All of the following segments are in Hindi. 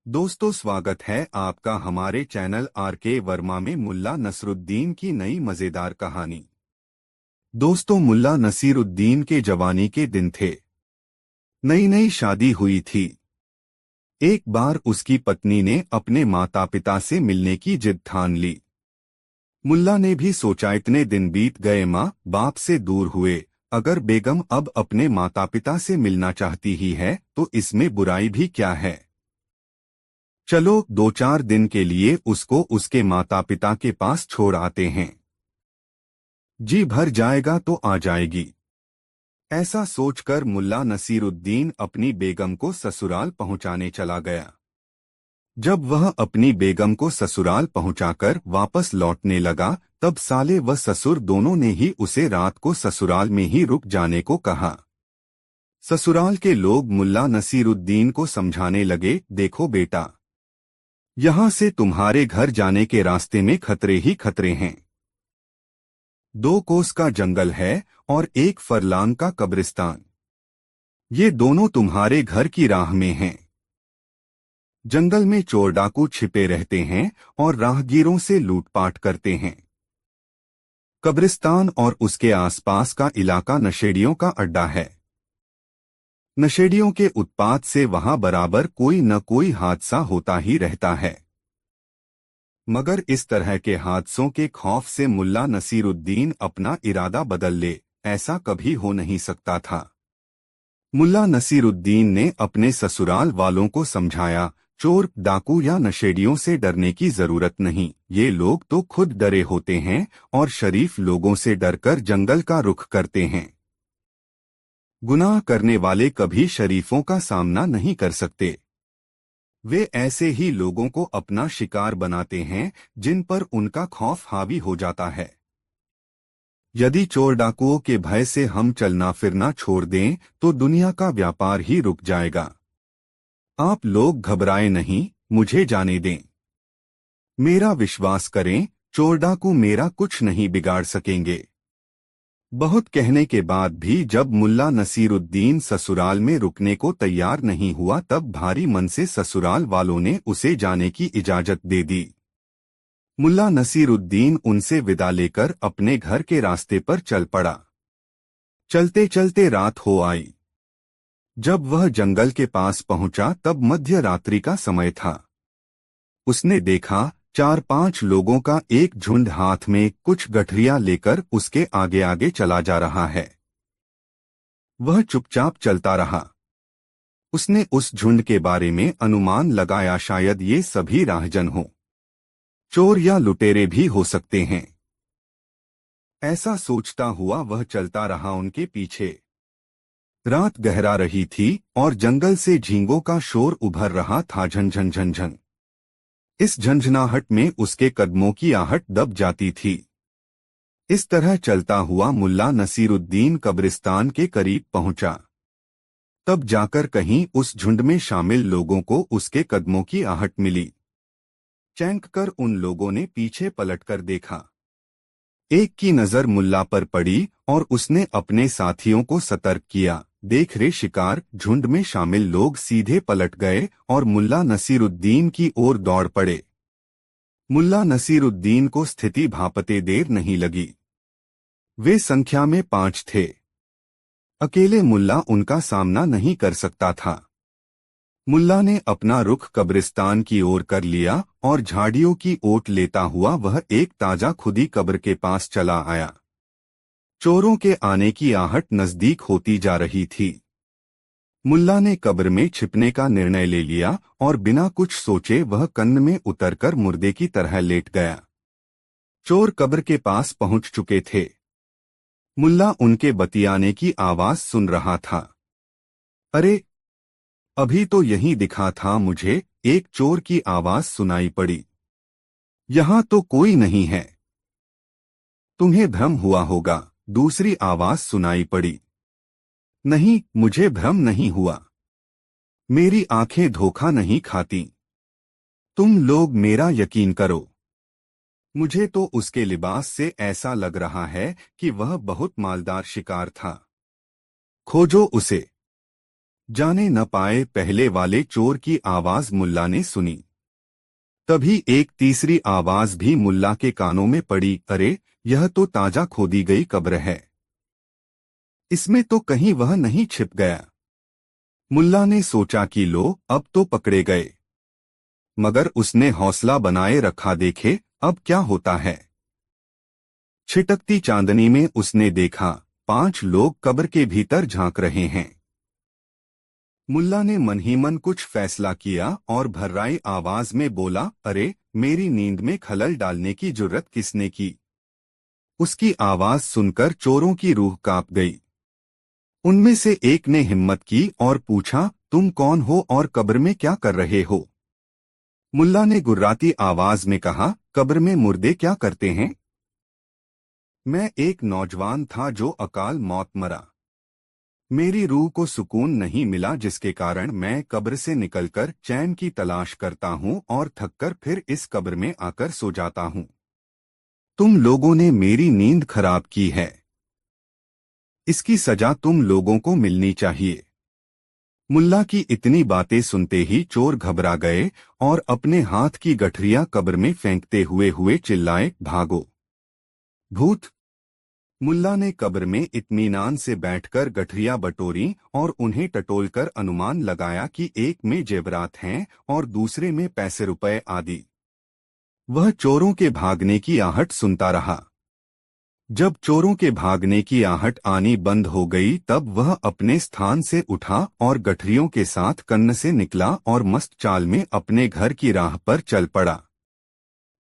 दोस्तों, स्वागत है आपका हमारे चैनल आर.के. वर्मा में मुल्ला नसरुद्दीन की नई मजेदार कहानी। दोस्तों, मुल्ला नसीरुद्दीन के जवानी के दिन थे। नई नई शादी हुई थी। एक बार उसकी पत्नी ने अपने माता पिता से मिलने की जिद ठान ली। मुल्ला ने भी सोचा, इतने दिन बीत गए, माँ बाप से दूर हुए, अगर बेगम अब अपने माता पिता से मिलना चाहती ही है तो इसमें बुराई भी क्या है। चलो 2-4 दिन के लिए उसको उसके माता पिता के पास छोड़ आते हैं। जी भर जाएगा तो आ जाएगी। ऐसा सोचकर मुल्ला नसीरुद्दीन अपनी बेगम को ससुराल पहुंचाने चला गया। जब वह अपनी बेगम को ससुराल पहुंचाकर वापस लौटने लगा, तब साले व ससुर दोनों ने ही उसे रात को ससुराल में ही रुक जाने को कहा। ससुराल के लोग मुल्ला नसीरुद्दीन को समझाने लगे, देखो बेटा, यहाँ से तुम्हारे घर जाने के रास्ते में खतरे ही खतरे हैं। 2 कोस का जंगल है और 1 फरलांग का कब्रिस्तान। ये दोनों तुम्हारे घर की राह में हैं। जंगल में चोर डाकू छिपे रहते हैं और राहगीरों से लूटपाट करते हैं। कब्रिस्तान और उसके आसपास का इलाका नशेड़ियों का अड्डा है। नशेड़ियों के उत्पात से वहां बराबर कोई न कोई हादसा होता ही रहता है। मगर इस तरह के हादसों के खौफ से मुल्ला नसीरुद्दीन अपना इरादा बदल ले, ऐसा कभी हो नहीं सकता था। मुल्ला नसीरुद्दीन ने अपने ससुराल वालों को समझाया, चोर डाकू या नशेड़ियों से डरने की जरूरत नहीं, ये लोग तो खुद डरे होते हैं और शरीफ लोगों से डरकर जंगल का रुख करते हैं। गुनाह करने वाले कभी शरीफों का सामना नहीं कर सकते। वे ऐसे ही लोगों को अपना शिकार बनाते हैं जिन पर उनका खौफ हावी हो जाता है। यदि चोर डाकुओं के भय से हम चलना फिरना छोड़ दें तो दुनिया का व्यापार ही रुक जाएगा। आप लोग घबराएं नहीं, मुझे जाने दें। मेरा विश्वास करें, चोर डाकू मेरा कुछ नहीं बिगाड़ सकेंगे। बहुत कहने के बाद भी जब मुल्ला नसीरुद्दीन ससुराल में रुकने को तैयार नहीं हुआ, तब भारी मन से ससुराल वालों ने उसे जाने की इजाजत दे दी। मुल्ला नसीरुद्दीन उनसे विदा लेकर अपने घर के रास्ते पर चल पड़ा। चलते चलते रात हो आई। जब वह जंगल के पास पहुंचा तब मध्य रात्रि का समय था। उसने देखा 4-5 लोगों का एक झुंड हाथ में कुछ गठरियां लेकर उसके आगे आगे चला जा रहा है। वह चुपचाप चलता रहा। उसने उस झुंड के बारे में अनुमान लगाया, शायद ये सभी राहजन हों। चोर या लुटेरे भी हो सकते हैं। ऐसा सोचता हुआ वह चलता रहा उनके पीछे। रात गहरा रही थी और जंगल से झींगों का शोर उभर रहा था, झन झन झन। इस झंझनाहट में उसके कदमों की आहट दब जाती थी। इस तरह चलता हुआ मुल्ला नसीरुद्दीन कब्रिस्तान के करीब पहुंचा। तब जाकर कहीं उस झुंड में शामिल लोगों को उसके कदमों की आहट मिली। चौंक कर उन लोगों ने पीछे पलटकर देखा। एक की नजर मुल्ला पर पड़ी और उसने अपने साथियों को सतर्क किया, देख रे शिकार। झुंड में शामिल लोग सीधे पलट गए और मुल्ला नसीरुद्दीन की ओर दौड़ पड़े। मुल्ला नसीरुद्दीन को स्थिति भांपते देर नहीं लगी। वे संख्या में 5 थे। अकेले मुल्ला उनका सामना नहीं कर सकता था। मुल्ला ने अपना रुख कब्रिस्तान की ओर कर लिया और झाड़ियों की ओट लेता हुआ वह एक ताजा खुदी कब्र के पास चला आया। चोरों के आने की आहट नजदीक होती जा रही थी। मुल्ला ने कब्र में छिपने का निर्णय ले लिया और बिना कुछ सोचे वह कन्न में उतरकर मुर्दे की तरह लेट गया। चोर कब्र के पास पहुंच चुके थे। मुल्ला उनके बतियाने की आवाज सुन रहा था। अरे, अभी तो यहीं दिखा था मुझे, एक चोर की आवाज सुनाई पड़ी। यहां तो कोई नहीं है। तुम्हें भ्रम हुआ होगा, दूसरी आवाज सुनाई पड़ी। नहीं, मुझे भ्रम नहीं हुआ। मेरी आंखें धोखा नहीं खाती। तुम लोग मेरा यकीन करो। मुझे तो उसके लिबास से ऐसा लग रहा है कि वह बहुत मालदार शिकार था। खोजो उसे। जाने न पाए पहले वाले चोर की आवाज मुल्ला ने सुनी। तभी एक तीसरी आवाज भी मुल्ला के कानों में पड़ी, अरे यह तो ताजा खोदी गई कब्र है, इसमें तो कहीं वह नहीं छिप गया। मुल्ला ने सोचा कि लो अब तो पकड़े गए, मगर उसने हौसला बनाए रखा, देखे अब क्या होता है। छिटकती चांदनी में उसने देखा 5 लोग कब्र के भीतर झांक रहे हैं। मुल्ला ने मन ही मन कुछ फैसला किया और भर्राई आवाज में बोला, अरे मेरी नींद में खलल डालने की जुर्रत किसने की। उसकी आवाज सुनकर चोरों की रूह कांप गई। उनमें से एक ने हिम्मत की और पूछा, तुम कौन हो और कब्र में क्या कर रहे हो। मुल्ला ने गुर्राती आवाज में कहा, कब्र में मुर्दे क्या करते हैं। मैं एक नौजवान था जो अकाल मौत मरा। मेरी रूह को सुकून नहीं मिला, जिसके कारण मैं कब्र से निकलकर चैन की तलाश करता हूँ और थककर फिर इस कब्र में आकर सो जाता हूँ। तुम लोगों ने मेरी नींद खराब की है, इसकी सजा तुम लोगों को मिलनी चाहिए। मुल्ला की इतनी बातें सुनते ही चोर घबरा गए और अपने हाथ की गठरियां कब्र में फेंकते हुए चिल्लाए, भागो भूत। मुल्ला ने कब्र में इत्मीनान से बैठकर गठरियां बटोरी और उन्हें टटोलकर अनुमान लगाया कि एक में जेवरात हैं और दूसरे में पैसे रुपए आदि। वह चोरों के भागने की आहट सुनता रहा। जब चोरों के भागने की आहट आनी बंद हो गई तब वह अपने स्थान से उठा और गठरियों के साथ कन्न से निकला और मस्त चाल में अपने घर की राह पर चल पड़ा।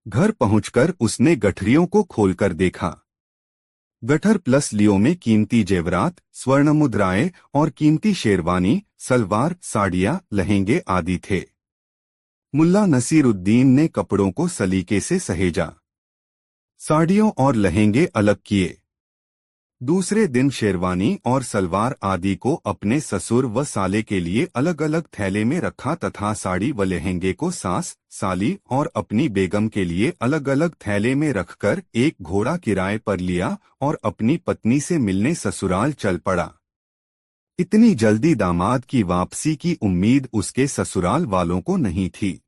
घर पहुंचकर उसने गठरियों को खोलकर देखा। गठर प्लस लियो में कीमती जेवरात, स्वर्ण मुद्राएं और कीमती शेरवानी, सलवार, साड़ियां, लहंगे आदि थे। मुल्ला नसीरुद्दीन ने कपड़ों को सलीके से सहेजा, साड़ियों और लहंगे अलग किए। दूसरे दिन शेरवानी और सलवार आदि को अपने ससुर व साले के लिए अलग अलग थैले में रखा तथा साड़ी व लहंगे को सास, साली और अपनी बेगम के लिए अलग अलग थैले में रखकर एक घोड़ा किराए पर लिया और अपनी पत्नी से मिलने ससुराल चल पड़ा। इतनी जल्दी दामाद की वापसी की उम्मीद उसके ससुराल वालों को नहीं थी।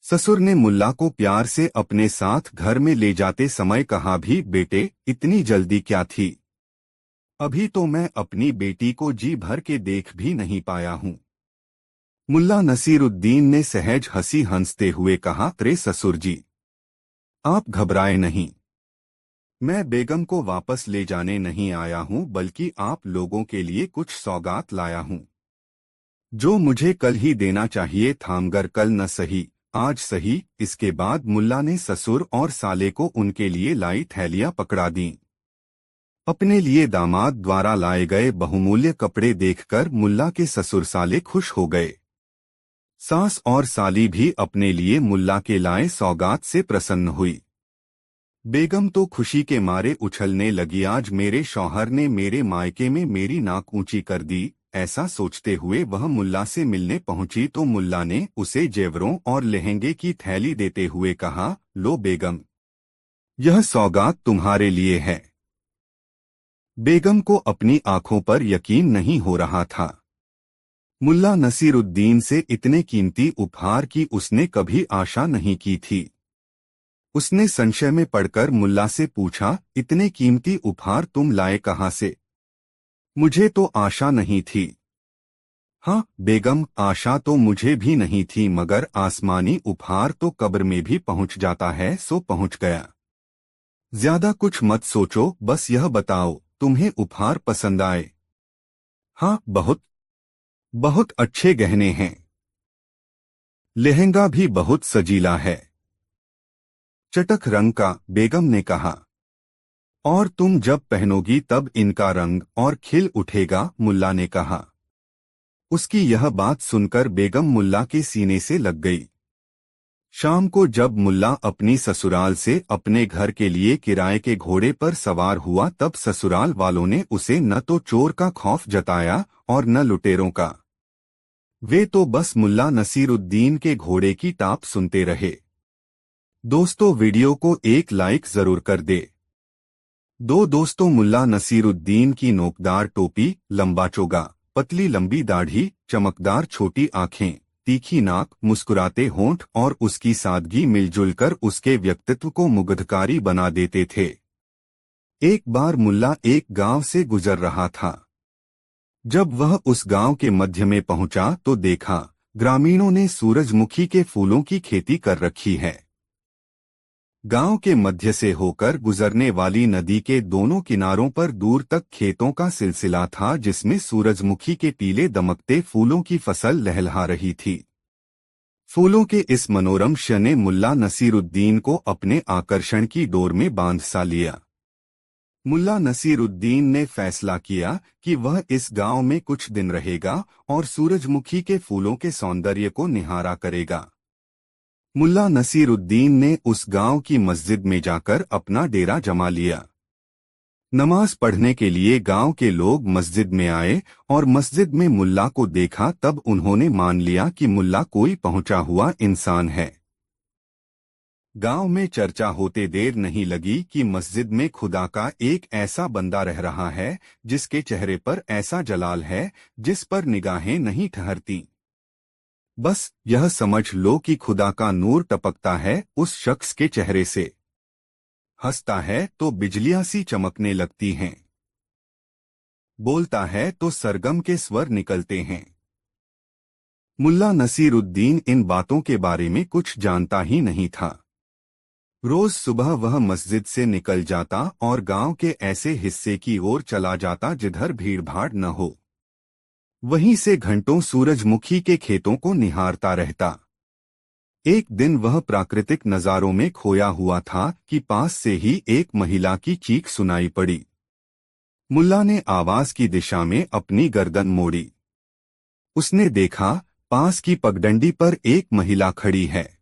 ससुर ने मुल्ला को प्यार से अपने साथ घर में ले जाते समय कहा, भी बेटे इतनी जल्दी क्या थी, अभी तो मैं अपनी बेटी को जी भर के देख भी नहीं पाया हूँ। मुल्ला नसीरुद्दीन ने सहज हंसी हंसते हुए कहा, अरे ससुर जी आप घबराए नहीं, मैं बेगम को वापस ले जाने नहीं आया हूँ बल्कि आप लोगों के लिए कुछ सौगात लाया हूँ, जो मुझे कल ही देना चाहिए था मगर कल न सही आज सही। इसके बाद मुल्ला ने ससुर और साले को उनके लिए लाई थैलियां पकड़ा दीं। अपने लिए दामाद द्वारा लाए गए बहुमूल्य कपड़े देखकर मुल्ला के ससुर साले खुश हो गए। सास और साली भी अपने लिए मुल्ला के लाए सौगात से प्रसन्न हुई। बेगम तो खुशी के मारे उछलने लगी, आज मेरे शौहर ने मेरे मायके में मेरी नाक ऊंची कर दी। ऐसा सोचते हुए वह मुल्ला से मिलने पहुंची तो मुल्ला ने उसे जेवरों और लहंगे की थैली देते हुए कहा, लो बेगम, यह सौगात तुम्हारे लिए है। बेगम को अपनी आंखों पर यकीन नहीं हो रहा था। मुल्ला नसीरुद्दीन से इतने कीमती उपहार की उसने कभी आशा नहीं की थी। उसने संशय में पड़कर मुल्ला से पूछा, इतने कीमती उपहार तुम लाए कहाँ से? मुझे तो आशा नहीं थी। हाँ बेगम, आशा तो मुझे भी नहीं थी मगर आसमानी उपहार तो कब्र में भी पहुंच जाता है, सो पहुंच गया। ज्यादा कुछ मत सोचो, बस यह बताओ तुम्हें उपहार पसंद आए? हाँ बहुत बहुत अच्छे गहने हैं, लहंगा भी बहुत सजीला है, चटक रंग का, बेगम ने कहा। और तुम जब पहनोगी तब इनका रंग और खिल उठेगा, मुल्ला ने कहा। उसकी यह बात सुनकर बेगम मुल्ला के सीने से लग गई। शाम को जब मुल्ला अपनी ससुराल से अपने घर के लिए किराए के घोड़े पर सवार हुआ तब ससुराल वालों ने उसे न तो चोर का खौफ जताया और न लुटेरों का। वे तो बस मुल्ला नसीरुद्दीन के घोड़े की टाप सुनते रहे। दोस्तों वीडियो को एक लाइक जरूर कर दे। दोस्तों मुल्ला नसीरुद्दीन की नोकदार टोपी, लंबा चोगा, पतली लंबी दाढ़ी, चमकदार छोटी आंखें, तीखी नाक, मुस्कुराते होंठ और उसकी सादगी मिलजुल कर उसके व्यक्तित्व को मुग्धकारी बना देते थे। एक बार मुल्ला एक गांव से गुजर रहा था। जब वह उस गांव के मध्य में पहुंचा तो देखा ग्रामीणों ने सूरजमुखी के फूलों की खेती कर रखी है। गांव के मध्य से होकर गुजरने वाली नदी के दोनों किनारों पर दूर तक खेतों का सिलसिला था, जिसमें सूरजमुखी के पीले दमकते फूलों की फसल लहलहा रही थी। फूलों के इस मनोरम दृश्य ने मुल्ला नसीरुद्दीन को अपने आकर्षण की डोर में बांध सा लिया। मुल्ला नसीरुद्दीन ने फैसला किया कि वह इस गांव में कुछ दिन रहेगा और सूरजमुखी के फूलों के सौंदर्य को निहारा करेगा। मुल्ला नसीरुद्दीन ने उस गांव की मस्जिद में जाकर अपना डेरा जमा लिया। नमाज पढ़ने के लिए गांव के लोग मस्जिद में आए और मस्जिद में मुल्ला को देखा तब उन्होंने मान लिया कि मुल्ला कोई पहुंचा हुआ इंसान है। गांव में चर्चा होते देर नहीं लगी कि मस्जिद में खुदा का एक ऐसा बंदा रह रहा है जिसके चेहरे पर ऐसा जलाल है जिस पर निगाहें नहीं ठहरती। बस यह समझ लो कि खुदा का नूर टपकता है उस शख्स के चेहरे से। हंसता है तो बिजलियां सी चमकने लगती हैं। बोलता है तो सरगम के स्वर निकलते हैं। मुल्ला नसीरुद्दीन इन बातों के बारे में कुछ जानता ही नहीं था। रोज सुबह वह मस्जिद से निकल जाता और गांव के ऐसे हिस्से की ओर चला जाता जिधर भीड़भाड़ न हो। वहीं से घंटों सूरजमुखी के खेतों को निहारता रहता। एक दिन वह प्राकृतिक नज़ारों में खोया हुआ था कि पास से ही एक महिला की चीख सुनाई पड़ी। मुल्ला ने आवाज की दिशा में अपनी गर्दन मोड़ी। उसने देखा पास की पगडंडी पर एक महिला खड़ी है।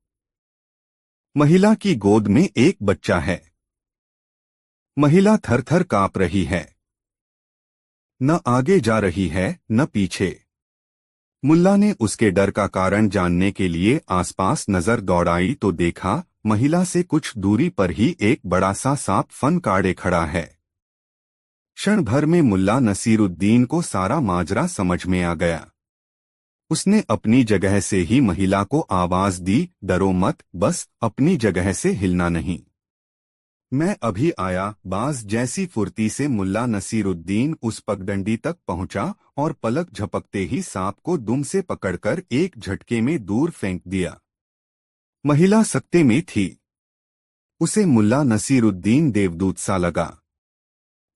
महिला की गोद में एक बच्चा है। महिला थर-थर कांप रही है। न आगे जा रही है न पीछे। मुल्ला ने उसके डर का कारण जानने के लिए आसपास नजर दौड़ाई तो देखा महिला से कुछ दूरी पर ही एक बड़ा सा सांप फन काढ़े खड़ा है। क्षण भर में मुल्ला नसीरुद्दीन को सारा माजरा समझ में आ गया। उसने अपनी जगह से ही महिला को आवाज दी, डरो मत, बस अपनी जगह से हिलना नहीं। मैं अभी आया। बाज जैसी फुर्ती से मुल्ला नसीरुद्दीन उस पगडंडी तक पहुंचा और पलक झपकते ही सांप को दुम से पकड़कर एक झटके में दूर फेंक दिया। महिला सकते में थी। उसे मुल्ला नसीरुद्दीन देवदूत सा लगा।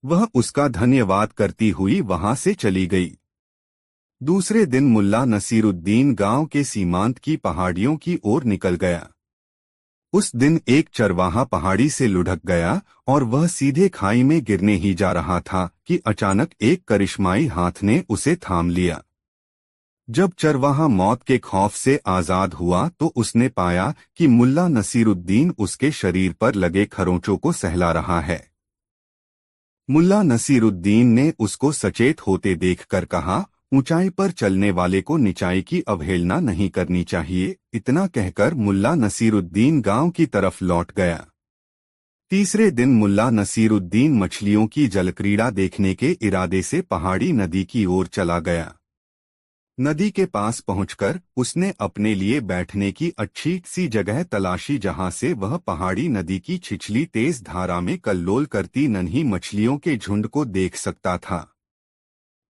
वह उसका धन्यवाद करती हुई वहां से चली गई। दूसरे दिन मुल्ला नसीरुद्दीन गांव के सीमांत की पहाड़ियों की ओर निकल गया। उस दिन एक चरवाहा पहाड़ी से लुढ़क गया और वह सीधे खाई में गिरने ही जा रहा था कि अचानक एक करिश्माई हाथ ने उसे थाम लिया। जब चरवाहा मौत के खौफ से आजाद हुआ तो उसने पाया कि मुल्ला नसीरुद्दीन उसके शरीर पर लगे खरोंचों को सहला रहा है। मुल्ला नसीरुद्दीन ने उसको सचेत होते देखकर कहा, ऊंचाई पर चलने वाले को निचाई की अवहेलना नहीं करनी चाहिए। इतना कहकर मुल्ला नसीरुद्दीन गांव की तरफ लौट गया। तीसरे दिन मुल्ला नसीरुद्दीन मछलियों की जलक्रीड़ा देखने के इरादे से पहाड़ी नदी की ओर चला गया। नदी के पास पहुंचकर उसने अपने लिए बैठने की अच्छी सी जगह तलाशी जहां से वह पहाड़ी नदी की छिछली तेज धारा में कल्लोल करती नन्ही मछलियों के झुंड को देख सकता था।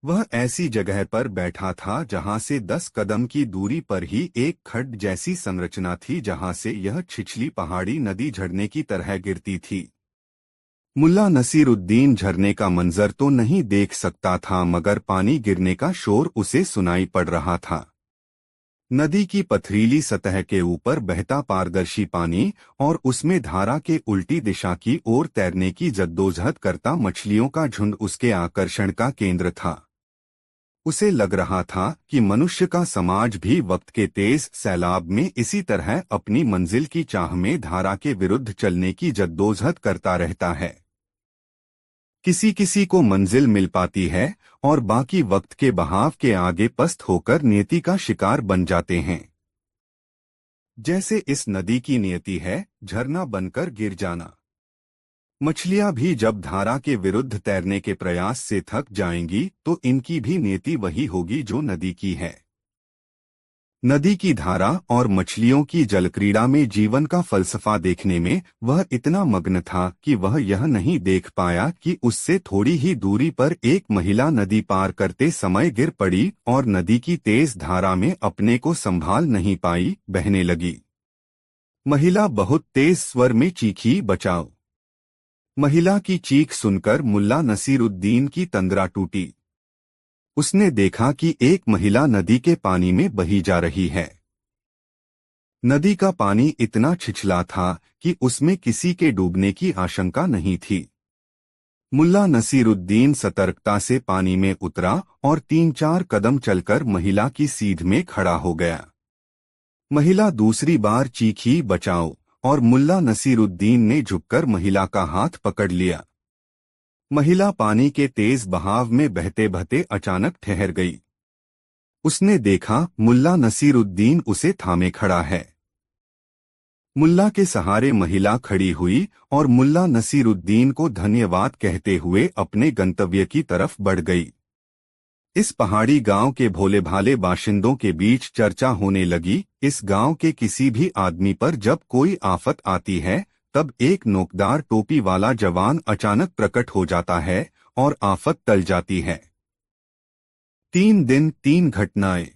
वह ऐसी जगह पर बैठा था जहां से 10 कदम की दूरी पर ही एक खड्ड जैसी संरचना थी जहां से यह छिछली पहाड़ी नदी झरने की तरह गिरती थी। मुल्ला नसीरुद्दीन झरने का मंजर तो नहीं देख सकता था मगर पानी गिरने का शोर उसे सुनाई पड़ रहा था। नदी की पथरीली सतह के ऊपर बहता पारदर्शी पानी और उसमें धारा के उल्टी दिशा की ओर तैरने की जद्दोजहद करता मछलियों का झुंड उसके आकर्षण का केंद्र था। उसे लग रहा था कि मनुष्य का समाज भी वक्त के तेज सैलाब में इसी तरह अपनी मंजिल की चाह में धारा के विरुद्ध चलने की जद्दोजहद करता रहता है। किसी किसी को मंजिल मिल पाती है और बाकी वक्त के बहाव के आगे पस्त होकर नियति का शिकार बन जाते हैं। जैसे इस नदी की नियति है झरना बनकर गिर जाना। मछलियां भी जब धारा के विरुद्ध तैरने के प्रयास से थक जाएंगी तो इनकी भी नियति वही होगी जो नदी की है। नदी की धारा और मछलियों की जलक्रीड़ा में जीवन का फलसफा देखने में वह इतना मग्न था कि वह यह नहीं देख पाया कि उससे थोड़ी ही दूरी पर एक महिला नदी पार करते समय गिर पड़ी और नदी की तेज धारा में अपने को संभाल नहीं पाई, बहने लगी। महिला बहुत तेज स्वर में चीखी, बचाओ। महिला की चीख सुनकर मुल्ला नसीरुद्दीन की तंद्रा टूटी। उसने देखा कि एक महिला नदी के पानी में बही जा रही है। नदी का पानी इतना छिछला था कि उसमें किसी के डूबने की आशंका नहीं थी। मुल्ला नसीरुद्दीन सतर्कता से पानी में उतरा और 3-4 कदम चलकर महिला की सीध में खड़ा हो गया। महिला दूसरी बार चीखी, बचाओ, और मुल्ला नसीरुद्दीन ने झुककर महिला का हाथ पकड़ लिया। महिला पानी के तेज बहाव में बहते बहते अचानक ठहर गई। उसने देखा मुल्ला नसीरुद्दीन उसे थामे खड़ा है। मुल्ला के सहारे महिला खड़ी हुई और मुल्ला नसीरुद्दीन को धन्यवाद कहते हुए अपने गंतव्य की तरफ बढ़ गई। इस पहाड़ी गांव के भोले भाले बाशिंदों के बीच चर्चा होने लगी। इस गांव के किसी भी आदमी पर जब कोई आफत आती है तब एक नोकदार टोपी वाला जवान अचानक प्रकट हो जाता है और आफत टल जाती है। 3 दिन 3 घटनाएं।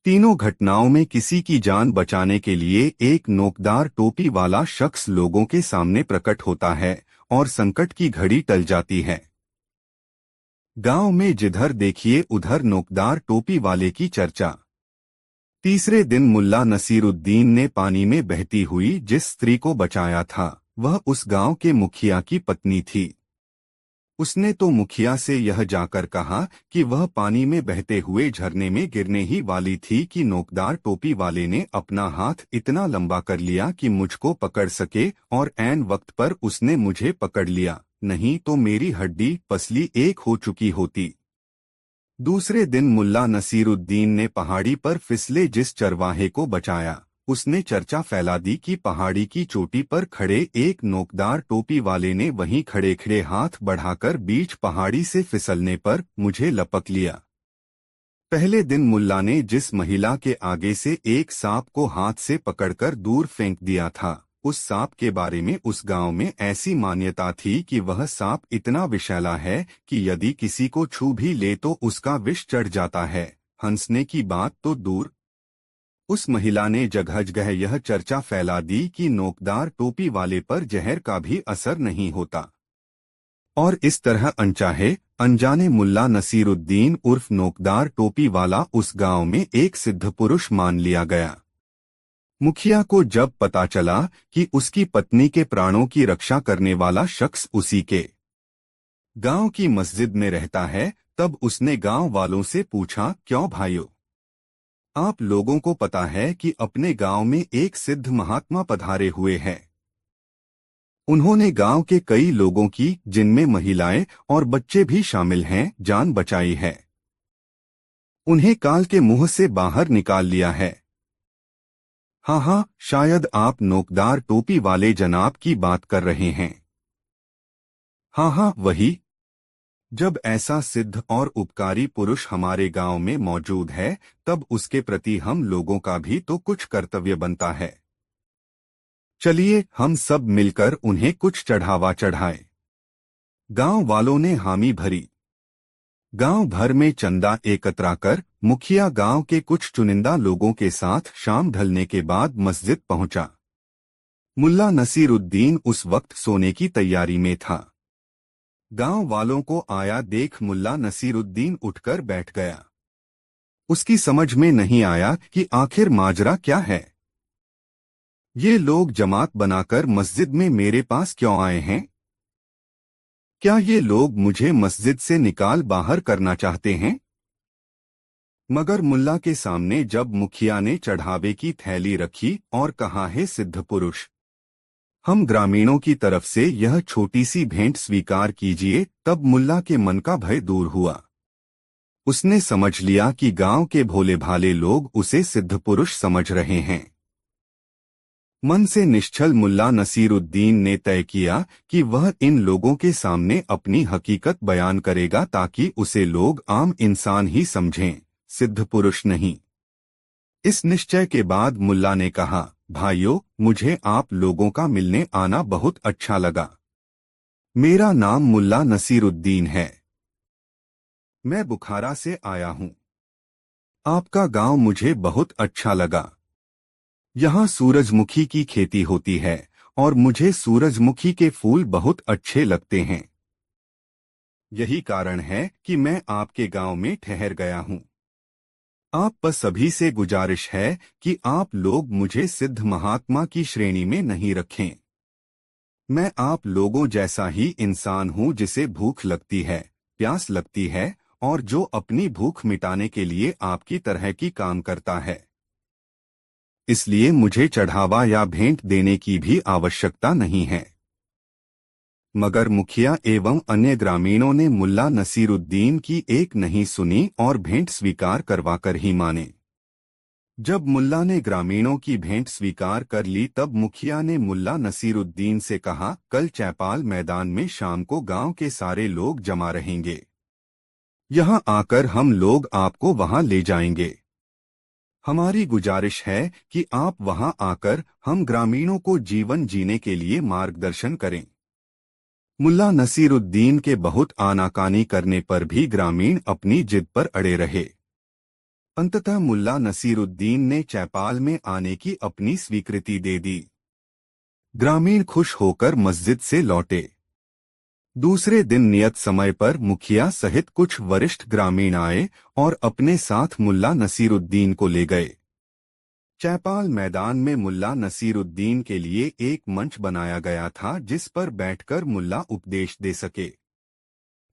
तीनों घटनाओं में किसी की जान बचाने के लिए एक नोकदार टोपी वाला शख्स लोगों के सामने प्रकट होता है और संकट की घड़ी टल जाती है। गांव में जिधर देखिए उधर नोकदार टोपी वाले की चर्चा। तीसरे दिन मुल्ला नसीरुद्दीन ने पानी में बहती हुई जिस स्त्री को बचाया था वह उस गांव के मुखिया की पत्नी थी। उसने तो मुखिया से यह जाकर कहा कि वह पानी में बहते हुए झरने में गिरने ही वाली थी कि नोकदार टोपी वाले ने अपना हाथ इतना लंबा कर लिया कि मुझको पकड़ सके और ऐन वक्त पर उसने मुझे पकड़ लिया, नहीं तो मेरी हड्डी पसली एक हो चुकी होती। दूसरे दिन मुल्ला नसीरुद्दीन ने पहाड़ी पर फिसले जिस चरवाहे को बचाया उसने चर्चा फैला दी कि पहाड़ी की चोटी पर खड़े एक नोकदार टोपी वाले ने वहीं खड़े खड़े हाथ बढ़ाकर बीच पहाड़ी से फिसलने पर मुझे लपक लिया। पहले दिन मुल्ला ने जिस महिला के आगे से एक सांप को हाथ से पकड़कर दूर फेंक दिया था उस सांप के बारे में उस गांव में ऐसी मान्यता थी कि वह सांप इतना विषैला है कि यदि किसी को छू भी ले तो उसका विष चढ़ जाता है। हंसने की बात तो दूर। उस महिला ने जगह जगह यह चर्चा फैला दी कि नोकदार टोपी वाले पर जहर का भी असर नहीं होता। और इस तरह अनचाहे अनजाने मुल्ला नसीरुद्दीन उर्फ नोकदार टोपी वाला उस गांव में एक सिद्ध पुरुष मान लिया गया। मुखिया को जब पता चला कि उसकी पत्नी के प्राणों की रक्षा करने वाला शख्स उसी के गांव की मस्जिद में रहता है तब उसने गांव वालों से पूछा, क्यों भाइयों, आप लोगों को पता है कि अपने गांव में एक सिद्ध महात्मा पधारे हुए हैं। उन्होंने गांव के कई लोगों की, जिनमें महिलाएं और बच्चे भी शामिल हैं, जान बचाई है। उन्हें काल के मुंह से बाहर निकाल लिया है। हाँ, शायद आप नोकदार टोपी वाले जनाब की बात कर रहे हैं। हाँ, वही। जब ऐसा सिद्ध और उपकारी पुरुष हमारे गांव में मौजूद है तब उसके प्रति हम लोगों का भी तो कुछ कर्तव्य बनता है। चलिए हम सब मिलकर उन्हें कुछ चढ़ावा चढ़ाएं। गांव वालों ने हामी भरी। गांव भर में चंदा एकत्रा कर मुखिया गांव के कुछ चुनिंदा लोगों के साथ शाम ढलने के बाद मस्जिद पहुंचा। मुल्ला नसीरुद्दीन उस वक्त सोने की तैयारी में था। गांव वालों को आया देख मुल्ला नसीरुद्दीन उठकर बैठ गया। उसकी समझ में नहीं आया कि आखिर माजरा क्या है। ये लोग जमात बनाकर मस्जिद में मेरे पास क्यों आए हैं? क्या ये लोग मुझे मस्जिद से निकाल बाहर करना चाहते हैं? मगर मुल्ला के सामने जब मुखिया ने चढ़ावे की थैली रखी और कहा, है सिद्ध पुरुष, हम ग्रामीणों की तरफ से यह छोटी सी भेंट स्वीकार कीजिए, तब मुल्ला के मन का भय दूर हुआ। उसने समझ लिया कि गांव के भोले भाले लोग उसे सिद्ध पुरुष समझ रहे हैं। मन से निश्चल मुल्ला नसीरुद्दीन ने तय किया कि वह इन लोगों के सामने अपनी हकीकत बयान करेगा ताकि उसे लोग आम इंसान ही समझें, सिद्ध पुरुष नहीं। इस निश्चय के बाद मुल्ला ने कहा, भाइयों, मुझे आप लोगों का मिलने आना बहुत अच्छा लगा। मेरा नाम मुल्ला नसीरुद्दीन है। मैं बुखारा से आया हूँ। आपका गांव मुझे बहुत अच्छा लगा। यहाँ सूरजमुखी की खेती होती है और मुझे सूरजमुखी के फूल बहुत अच्छे लगते हैं। यही कारण है कि मैं आपके गांव में ठहर गया हूँ। आप पर सभी से गुजारिश है कि आप लोग मुझे सिद्ध महात्मा की श्रेणी में नहीं रखें। मैं आप लोगों जैसा ही इंसान हूँ जिसे भूख लगती है, प्यास लगती है और जो अपनी भूख मिटाने के लिए आपकी तरह की काम करता है। इसलिए मुझे चढ़ावा या भेंट देने की भी आवश्यकता नहीं है। मगर मुखिया एवं अन्य ग्रामीणों ने मुल्ला नसीरुद्दीन की एक नहीं सुनी और भेंट स्वीकार करवाकर ही माने। जब मुल्ला ने ग्रामीणों की भेंट स्वीकार कर ली तब मुखिया ने मुल्ला नसीरुद्दीन से कहा, कल चैपाल मैदान में शाम को गांव के सारे लोग जमा रहेंगे। यहाँ आकर हम लोग आपको वहाँ ले जाएंगे। हमारी गुजारिश है कि आप वहां आकर हम ग्रामीणों को जीवन जीने के लिए मार्गदर्शन करें। मुल्ला नसीरुद्दीन के बहुत आनाकानी करने पर भी ग्रामीण अपनी जिद पर अड़े रहे। अंततः मुल्ला नसीरुद्दीन ने चैपाल में आने की अपनी स्वीकृति दे दी। ग्रामीण खुश होकर मस्जिद से लौटे। दूसरे दिन नियत समय पर मुखिया सहित कुछ वरिष्ठ ग्रामीण आए और अपने साथ मुल्ला नसीरुद्दीन को ले गए। चैपाल मैदान में मुल्ला नसीरुद्दीन के लिए एक मंच बनाया गया था जिस पर बैठकर मुल्ला उपदेश दे सके।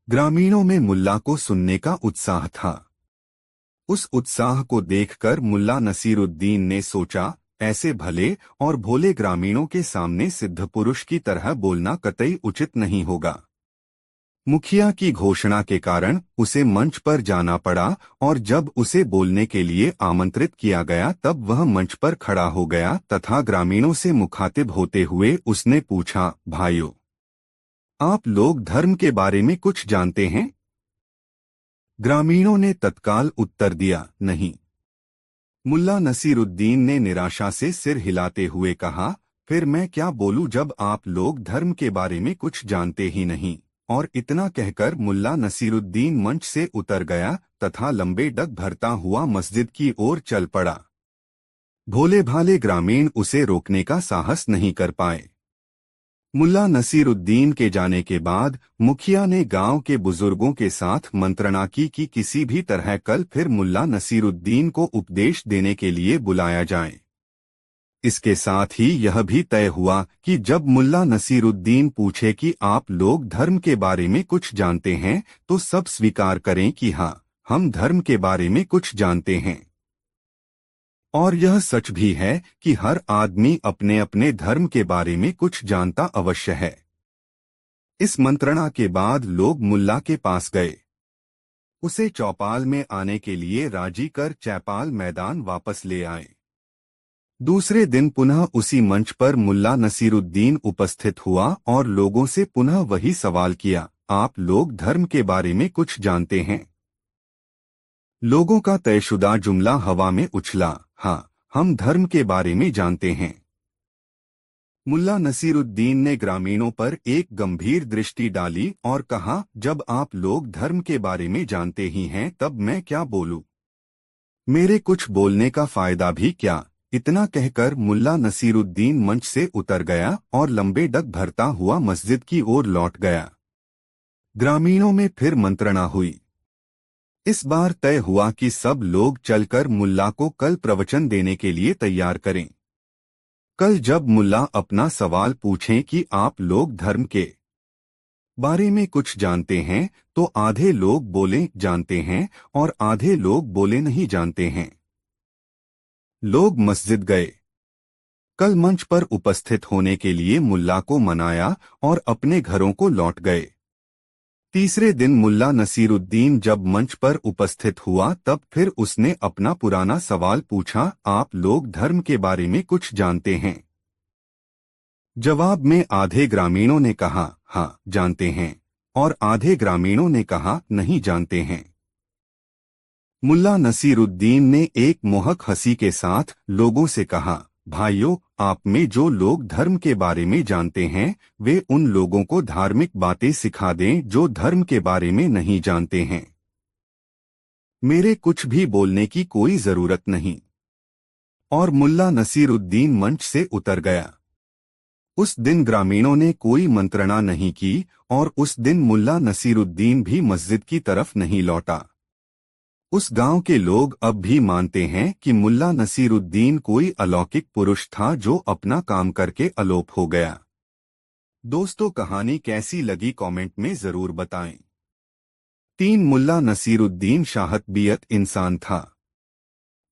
ग्रामीणों में मुल्ला को सुनने का उत्साह था। उस उत्साह को देखकर मुल्ला नसीरुद्दीन ने सोचा, ऐसे भले और भोले ग्रामीणों के सामने सिद्ध पुरुष की तरह बोलना कतई उचित नहीं होगा। मुखिया की घोषणा के कारण उसे मंच पर जाना पड़ा और जब उसे बोलने के लिए आमंत्रित किया गया तब वह मंच पर खड़ा हो गया तथा ग्रामीणों से मुखातिब होते हुए उसने पूछा, भाइयों, आप लोग धर्म के बारे में कुछ जानते हैं? ग्रामीणों ने तत्काल उत्तर दिया, नहीं। मुल्ला नसीरुद्दीन ने निराशा से सिर हिलाते हुए कहा, फिर मैं क्या बोलूं जब आप लोग धर्म के बारे में कुछ जानते ही नहीं। और इतना कहकर मुल्ला नसीरुद्दीन मंच से उतर गया तथा लंबे डग भरता हुआ मस्जिद की ओर चल पड़ा। भोले भाले ग्रामीण उसे रोकने का साहस नहीं कर पाए। मुल्ला नसीरुद्दीन के जाने के बाद मुखिया ने गांव के बुजुर्गों के साथ मंत्रणा की कि किसी भी तरह कल फिर मुल्ला नसीरुद्दीन को उपदेश देने के लिए बुलाया जाए। इसके साथ ही यह भी तय हुआ कि जब मुल्ला नसीरुद्दीन पूछे कि आप लोग धर्म के बारे में कुछ जानते हैं तो सब स्वीकार करें कि हाँ, हम धर्म के बारे में कुछ जानते हैं। और यह सच भी है कि हर आदमी अपने अपने धर्म के बारे में कुछ जानता अवश्य है। इस मंत्रणा के बाद लोग मुल्ला के पास गए। उसे चौपाल में आने के लिए राजी कर चैपाल मैदान वापस ले आए। दूसरे दिन पुनः उसी मंच पर मुल्ला नसीरुद्दीन उपस्थित हुआ और लोगों से पुनः वही सवाल किया, आप लोग धर्म के बारे में कुछ जानते हैं? लोगों का तयशुदा जुमला हवा में उछला, हाँ, हम धर्म के बारे में जानते हैं। मुल्ला नसीरुद्दीन ने ग्रामीणों पर एक गंभीर दृष्टि डाली और कहा, जब आप लोग धर्म के बारे में जानते ही हैं तब मैं क्या बोलूं? मेरे कुछ बोलने का फायदा भी क्या? इतना कहकर मुल्ला नसीरुद्दीन मंच से उतर गया और लंबे डग भरता हुआ मस्जिद की ओर लौट गया। ग्रामीणों में फिर मंत्रणा हुई। इस बार तय हुआ कि सब लोग चलकर मुल्ला को कल प्रवचन देने के लिए तैयार करें। कल जब मुल्ला अपना सवाल पूछें कि आप लोग धर्म के बारे में कुछ जानते हैं तो आधे लोग बोले जानते हैं और आधे लोग बोले नहीं जानते हैं। लोग मस्जिद गए। कल मंच पर उपस्थित होने के लिए मुल्ला को मनाया और अपने घरों को लौट गए। तीसरे दिन मुल्ला नसीरुद्दीन जब मंच पर उपस्थित हुआ तब फिर उसने अपना पुराना सवाल पूछा, आप लोग धर्म के बारे में कुछ जानते हैं? जवाब में आधे ग्रामीणों ने कहा, हाँ जानते हैं, और आधे ग्रामीणों ने कहा, नहीं जानते हैं। मुल्ला नसीरुद्दीन ने एक मोहक हंसी के साथ लोगों से कहा, भाइयों, आप में जो लोग धर्म के बारे में जानते हैं, वे उन लोगों को धार्मिक बातें सिखा दें जो धर्म के बारे में नहीं जानते हैं। मेरे कुछ भी बोलने की कोई जरूरत नहीं। और मुल्ला नसीरुद्दीन मंच से उतर गया। उस दिन ग्रामीणों ने कोई मंत्रणा नहीं की और उस दिन मुल्ला नसीरुद्दीन भी मस्जिद की तरफ नहीं लौटा। उस गांव के लोग अब भी मानते हैं कि मुल्ला नसीरुद्दीन कोई अलौकिक पुरुष था जो अपना काम करके अलोप हो गया। दोस्तों, कहानी कैसी लगी कमेंट में जरूर बताएं। 3 मुल्ला नसीरुद्दीन शाहतबियत इंसान था।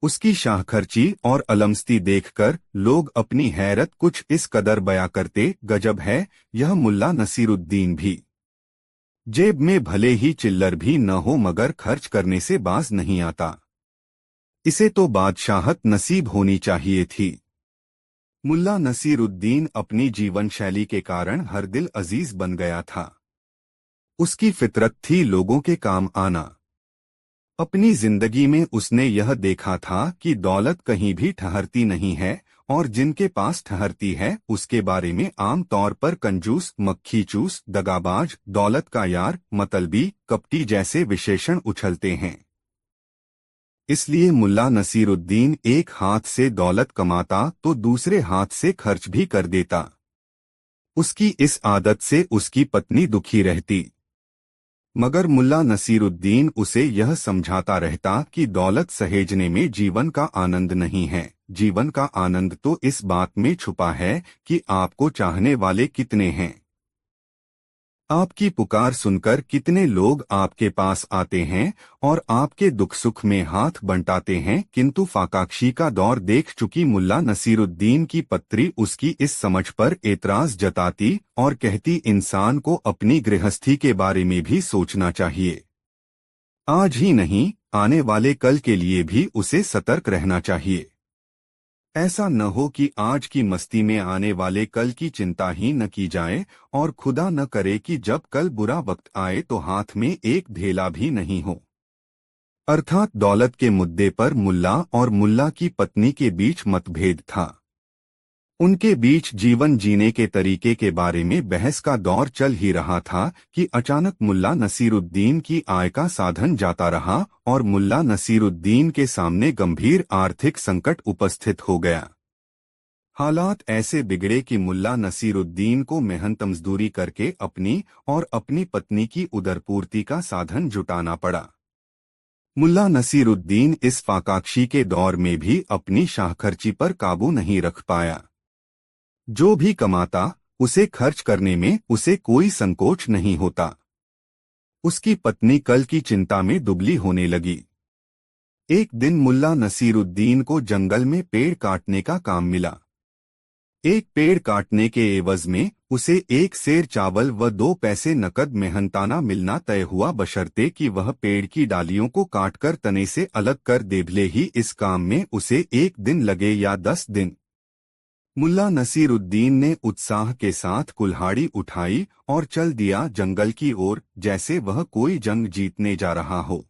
उसकी शाहखर्ची और अलमस्ती देखकर लोग अपनी हैरत कुछ इस कदर बयां करते, गजब है यह मुल्ला नसीरुद्दीन भी। जेब में भले ही चिल्लर भी न हो मगर खर्च करने से बाज नहीं आता। इसे तो बादशाहत नसीब होनी चाहिए थी। मुल्ला नसीरुद्दीन अपनी जीवन शैली के कारण हर दिल अजीज बन गया था। उसकी फितरत थी लोगों के काम आना। अपनी जिंदगी में उसने यह देखा था कि दौलत कहीं भी ठहरती नहीं है और जिनके पास ठहरती है उसके बारे में आम तौर पर कंजूस, मक्खीचूस, दगाबाज, दौलत का यार, मतलबी, कपटी जैसे विशेषण उछलते हैं। इसलिए मुल्ला नसीरुद्दीन एक हाथ से दौलत कमाता तो दूसरे हाथ से खर्च भी कर देता। उसकी इस आदत से उसकी पत्नी दुखी रहती, मगर मुल्ला नसीरुद्दीन उसे यह समझाता रहता कि दौलत सहेजने में जीवन का आनंद नहीं है। जीवन का आनंद तो इस बात में छुपा है कि आपको चाहने वाले कितने हैं, आपकी पुकार सुनकर कितने लोग आपके पास आते हैं और आपके दुख सुख में हाथ बंटाते हैं। किंतु फाकाक्षी का दौर देख चुकी मुल्ला नसीरुद्दीन की पत्री उसकी इस समझ पर एतराज जताती और कहती, इंसान को अपनी गृहस्थी के बारे में भी सोचना चाहिए। आज ही नहीं, आने वाले कल के लिए भी उसे सतर्क रहना चाहिए। ऐसा न हो कि आज की मस्ती में आने वाले कल की चिंता ही न की जाए और खुदा न करे कि जब कल बुरा वक्त आए तो हाथ में एक ढेला भी नहीं हो। अर्थात दौलत के मुद्दे पर मुल्ला और मुल्ला की पत्नी के बीच मतभेद था। उनके बीच जीवन जीने के तरीके के बारे में बहस का दौर चल ही रहा था कि अचानक मुल्ला नसीरुद्दीन की आय का साधन जाता रहा और मुल्ला नसीरुद्दीन के सामने गंभीर आर्थिक संकट उपस्थित हो गया। हालात ऐसे बिगड़े कि मुल्ला नसीरुद्दीन को मेहनत मजदूरी करके अपनी और अपनी पत्नी की उदरपूर्ति का साधन जुटाना पड़ा। मुल्ला नसीरुद्दीन इस फाकाक्षी के दौर में भी अपनी शाहखर्ची पर काबू नहीं रख पाया। जो भी कमाता उसे खर्च करने में उसे कोई संकोच नहीं होता। उसकी पत्नी कल की चिंता में दुबली होने लगी। एक दिन मुल्ला नसीरुद्दीन को जंगल में पेड़ काटने का काम मिला। एक पेड़ काटने के एवज में उसे 1 सेर चावल व 2 पैसे नकद मेहनताना मिलना तय हुआ, बशर्ते कि वह पेड़ की डालियों को काटकर तने से अलग कर दे। भले ही इस काम में उसे 1 दिन लगे या 10 दिन। मुल्ला नसीरुद्दीन ने उत्साह के साथ कुल्हाड़ी उठाई और चल दिया जंगल की ओर, जैसे वह कोई जंग जीतने जा रहा हो।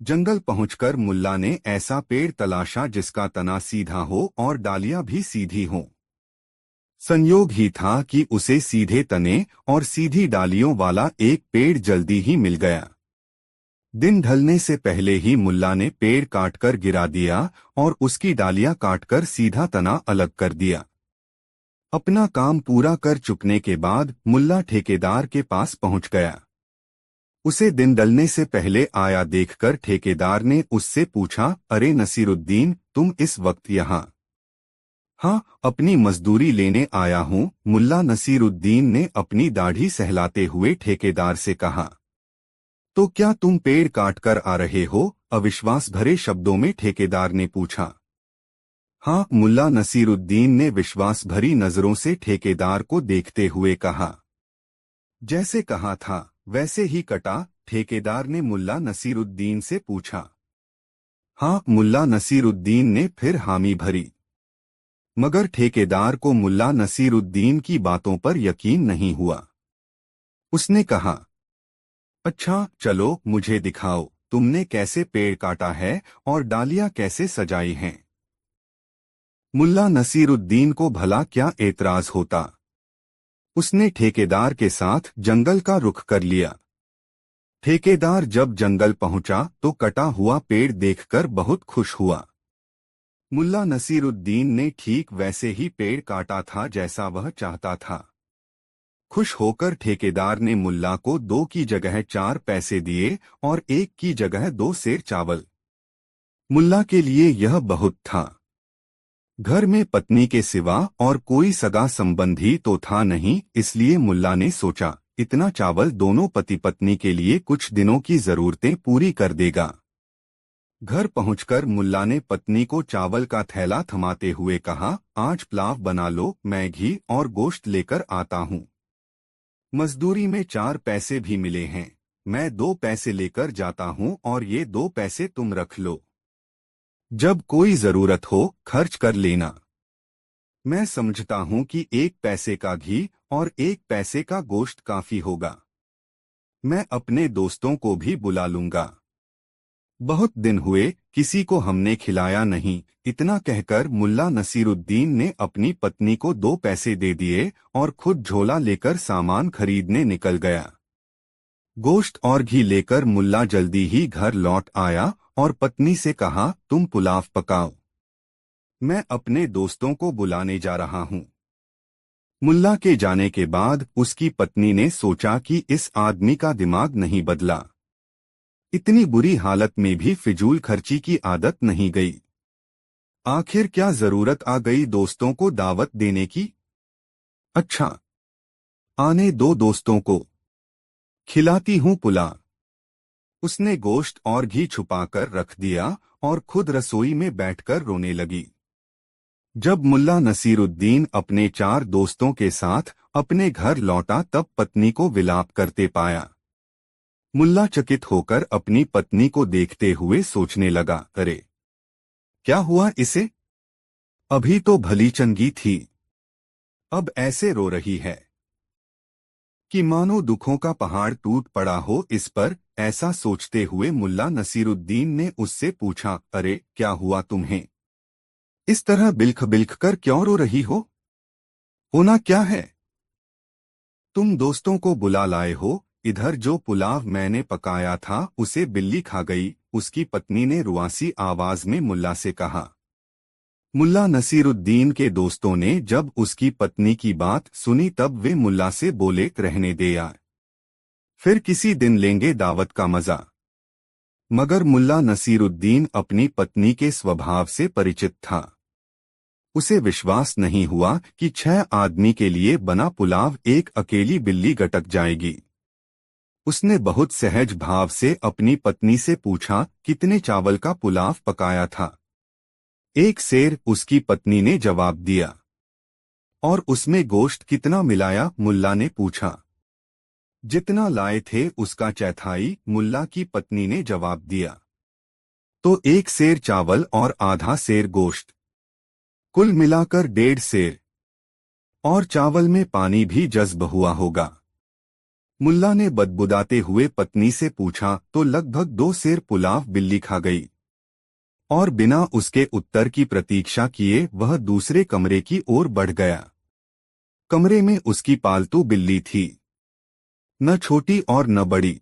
जंगल पहुंचकर मुल्ला ने ऐसा पेड़ तलाशा जिसका तना सीधा हो और डालियां भी सीधी हों। संयोग ही था कि उसे सीधे तने और सीधी डालियों वाला एक पेड़ जल्दी ही मिल गया। दिन ढलने से पहले ही मुल्ला ने पेड़ काटकर गिरा दिया और उसकी डालियां काटकर सीधा तना अलग कर दिया। अपना काम पूरा कर चुकने के बाद मुल्ला ठेकेदार के पास पहुंच गया। उसे दिन ढलने से पहले आया देखकर ठेकेदार ने उससे पूछा, अरे नसीरुद्दीन, तुम इस वक्त यहाँ? हाँ, अपनी मजदूरी लेने आया हूँ, मुल्ला नसीरुद्दीन ने अपनी दाढ़ी सहलाते हुए ठेकेदार से कहा। तो क्या तुम पेड़ काटकर आ रहे हो? अविश्वास भरे शब्दों में ठेकेदार ने पूछा। हाँ, मुल्ला नसीरुद्दीन ने विश्वास भरी नजरों से ठेकेदार को देखते हुए कहा। जैसे कहा था वैसे ही कटा? ठेकेदार ने मुल्ला नसीरुद्दीन से पूछा। हाँ, मुल्ला नसीरुद्दीन ने फिर हामी भरी। मगर ठेकेदार को मुल्ला नसीरुद्दीन की बातों पर यकीन नहीं हुआ। उसने कहा, अच्छा चलो मुझे दिखाओ तुमने कैसे पेड़ काटा है और डालियां कैसे सजाई हैं। मुल्ला नसीरुद्दीन को भला क्या एतराज होता। उसने ठेकेदार के साथ जंगल का रुख कर लिया। ठेकेदार जब जंगल पहुंचा तो कटा हुआ पेड़ देखकर बहुत खुश हुआ। मुल्ला नसीरुद्दीन ने ठीक वैसे ही पेड़ काटा था जैसा वह चाहता था। खुश होकर ठेकेदार ने मुल्ला को 2 की जगह 4 पैसे दिए और 1 की जगह 2 सेर चावल। मुल्ला के लिए यह बहुत था। घर में पत्नी के सिवा और कोई सगा संबंधी तो था नहीं, इसलिए मुल्ला ने सोचा इतना चावल दोनों पति पत्नी के लिए कुछ दिनों की जरूरतें पूरी कर देगा। घर पहुंचकर मुल्ला ने पत्नी को चावल का थैला थमाते हुए कहा, आज पुलाव बना लो, मैं घी और गोश्त लेकर आता हूँ। मजदूरी में 4 पैसे भी मिले हैं, मैं 2 पैसे लेकर जाता हूँ और ये 2 पैसे तुम रख लो। जब कोई जरूरत हो खर्च कर लेना। मैं समझता हूँ कि 1 पैसे का घी और 1 पैसे का गोश्त काफी होगा। मैं अपने दोस्तों को भी बुला लूंगा। बहुत दिन हुए किसी को हमने खिलाया नहीं। इतना कहकर मुल्ला नसीरुद्दीन ने अपनी पत्नी को 2 पैसे दे दिए और खुद झोला लेकर सामान खरीदने निकल गया। गोश्त और घी लेकर मुल्ला जल्दी ही घर लौट आया और पत्नी से कहा, तुम पुलाव पकाओ, मैं अपने दोस्तों को बुलाने जा रहा हूँ। मुल्ला के जाने के बाद उसकी पत्नी ने सोचा कि इस आदमी का दिमाग नहीं बदला। इतनी बुरी हालत में भी फिजूल खर्ची की आदत नहीं गई। आखिर क्या जरूरत आ गई दोस्तों को दावत देने की। अच्छा, आने दो दोस्तों को, खिलाती हूँ पुलाव। उसने गोश्त और घी छुपाकर रख दिया और खुद रसोई में बैठकर रोने लगी। जब मुल्ला नसीरुद्दीन अपने 4 दोस्तों के साथ अपने घर लौटा तब पत्नी को विलाप करते पाया। मुल्ला चकित होकर अपनी पत्नी को देखते हुए सोचने लगा, अरे क्या हुआ इसे, अभी तो भली चंगी थी, अब ऐसे रो रही है कि मानो दुखों का पहाड़ टूट पड़ा हो इस पर। ऐसा सोचते हुए मुल्ला नसीरुद्दीन ने उससे पूछा, अरे क्या हुआ तुम्हें, इस तरह बिल्ख बिल्ख कर क्यों रो रही हो, होना क्या है। तुम दोस्तों को बुला लाए हो, इधर जो पुलाव मैंने पकाया था उसे बिल्ली खा गई। उसकी पत्नी ने रुआसी आवाज में मुल्ला से कहा। मुल्ला नसीरुद्दीन के दोस्तों ने जब उसकी पत्नी की बात सुनी तब वे मुल्ला से बोले, रहने दे यार, फिर किसी दिन लेंगे दावत का मजा। मगर मुल्ला नसीरुद्दीन अपनी पत्नी के स्वभाव से परिचित था। उसे विश्वास नहीं हुआ कि 6 आदमी के लिए बना पुलाव एक अकेली बिल्ली गटक जाएगी। उसने बहुत सहज भाव से अपनी पत्नी से पूछा, कितने चावल का पुलाव पकाया था। 1 सेर, उसकी पत्नी ने जवाब दिया। और उसमें गोश्त कितना मिलाया, मुल्ला ने पूछा। जितना लाए थे उसका चौथाई, मुल्ला की पत्नी ने जवाब दिया। तो 1 सेर चावल और आधा सेर गोश्त, कुल मिलाकर 1.5 सेर। और चावल में पानी भी जज्ब हुआ होगा। मुल्ला ने बदबुदाते हुए पत्नी से पूछा, तो लगभग 2 सेर पुलाव बिल्ली खा गई। और बिना उसके उत्तर की प्रतीक्षा किए वह दूसरे कमरे की ओर बढ़ गया। कमरे में उसकी पालतू बिल्ली थी, न छोटी और न बड़ी,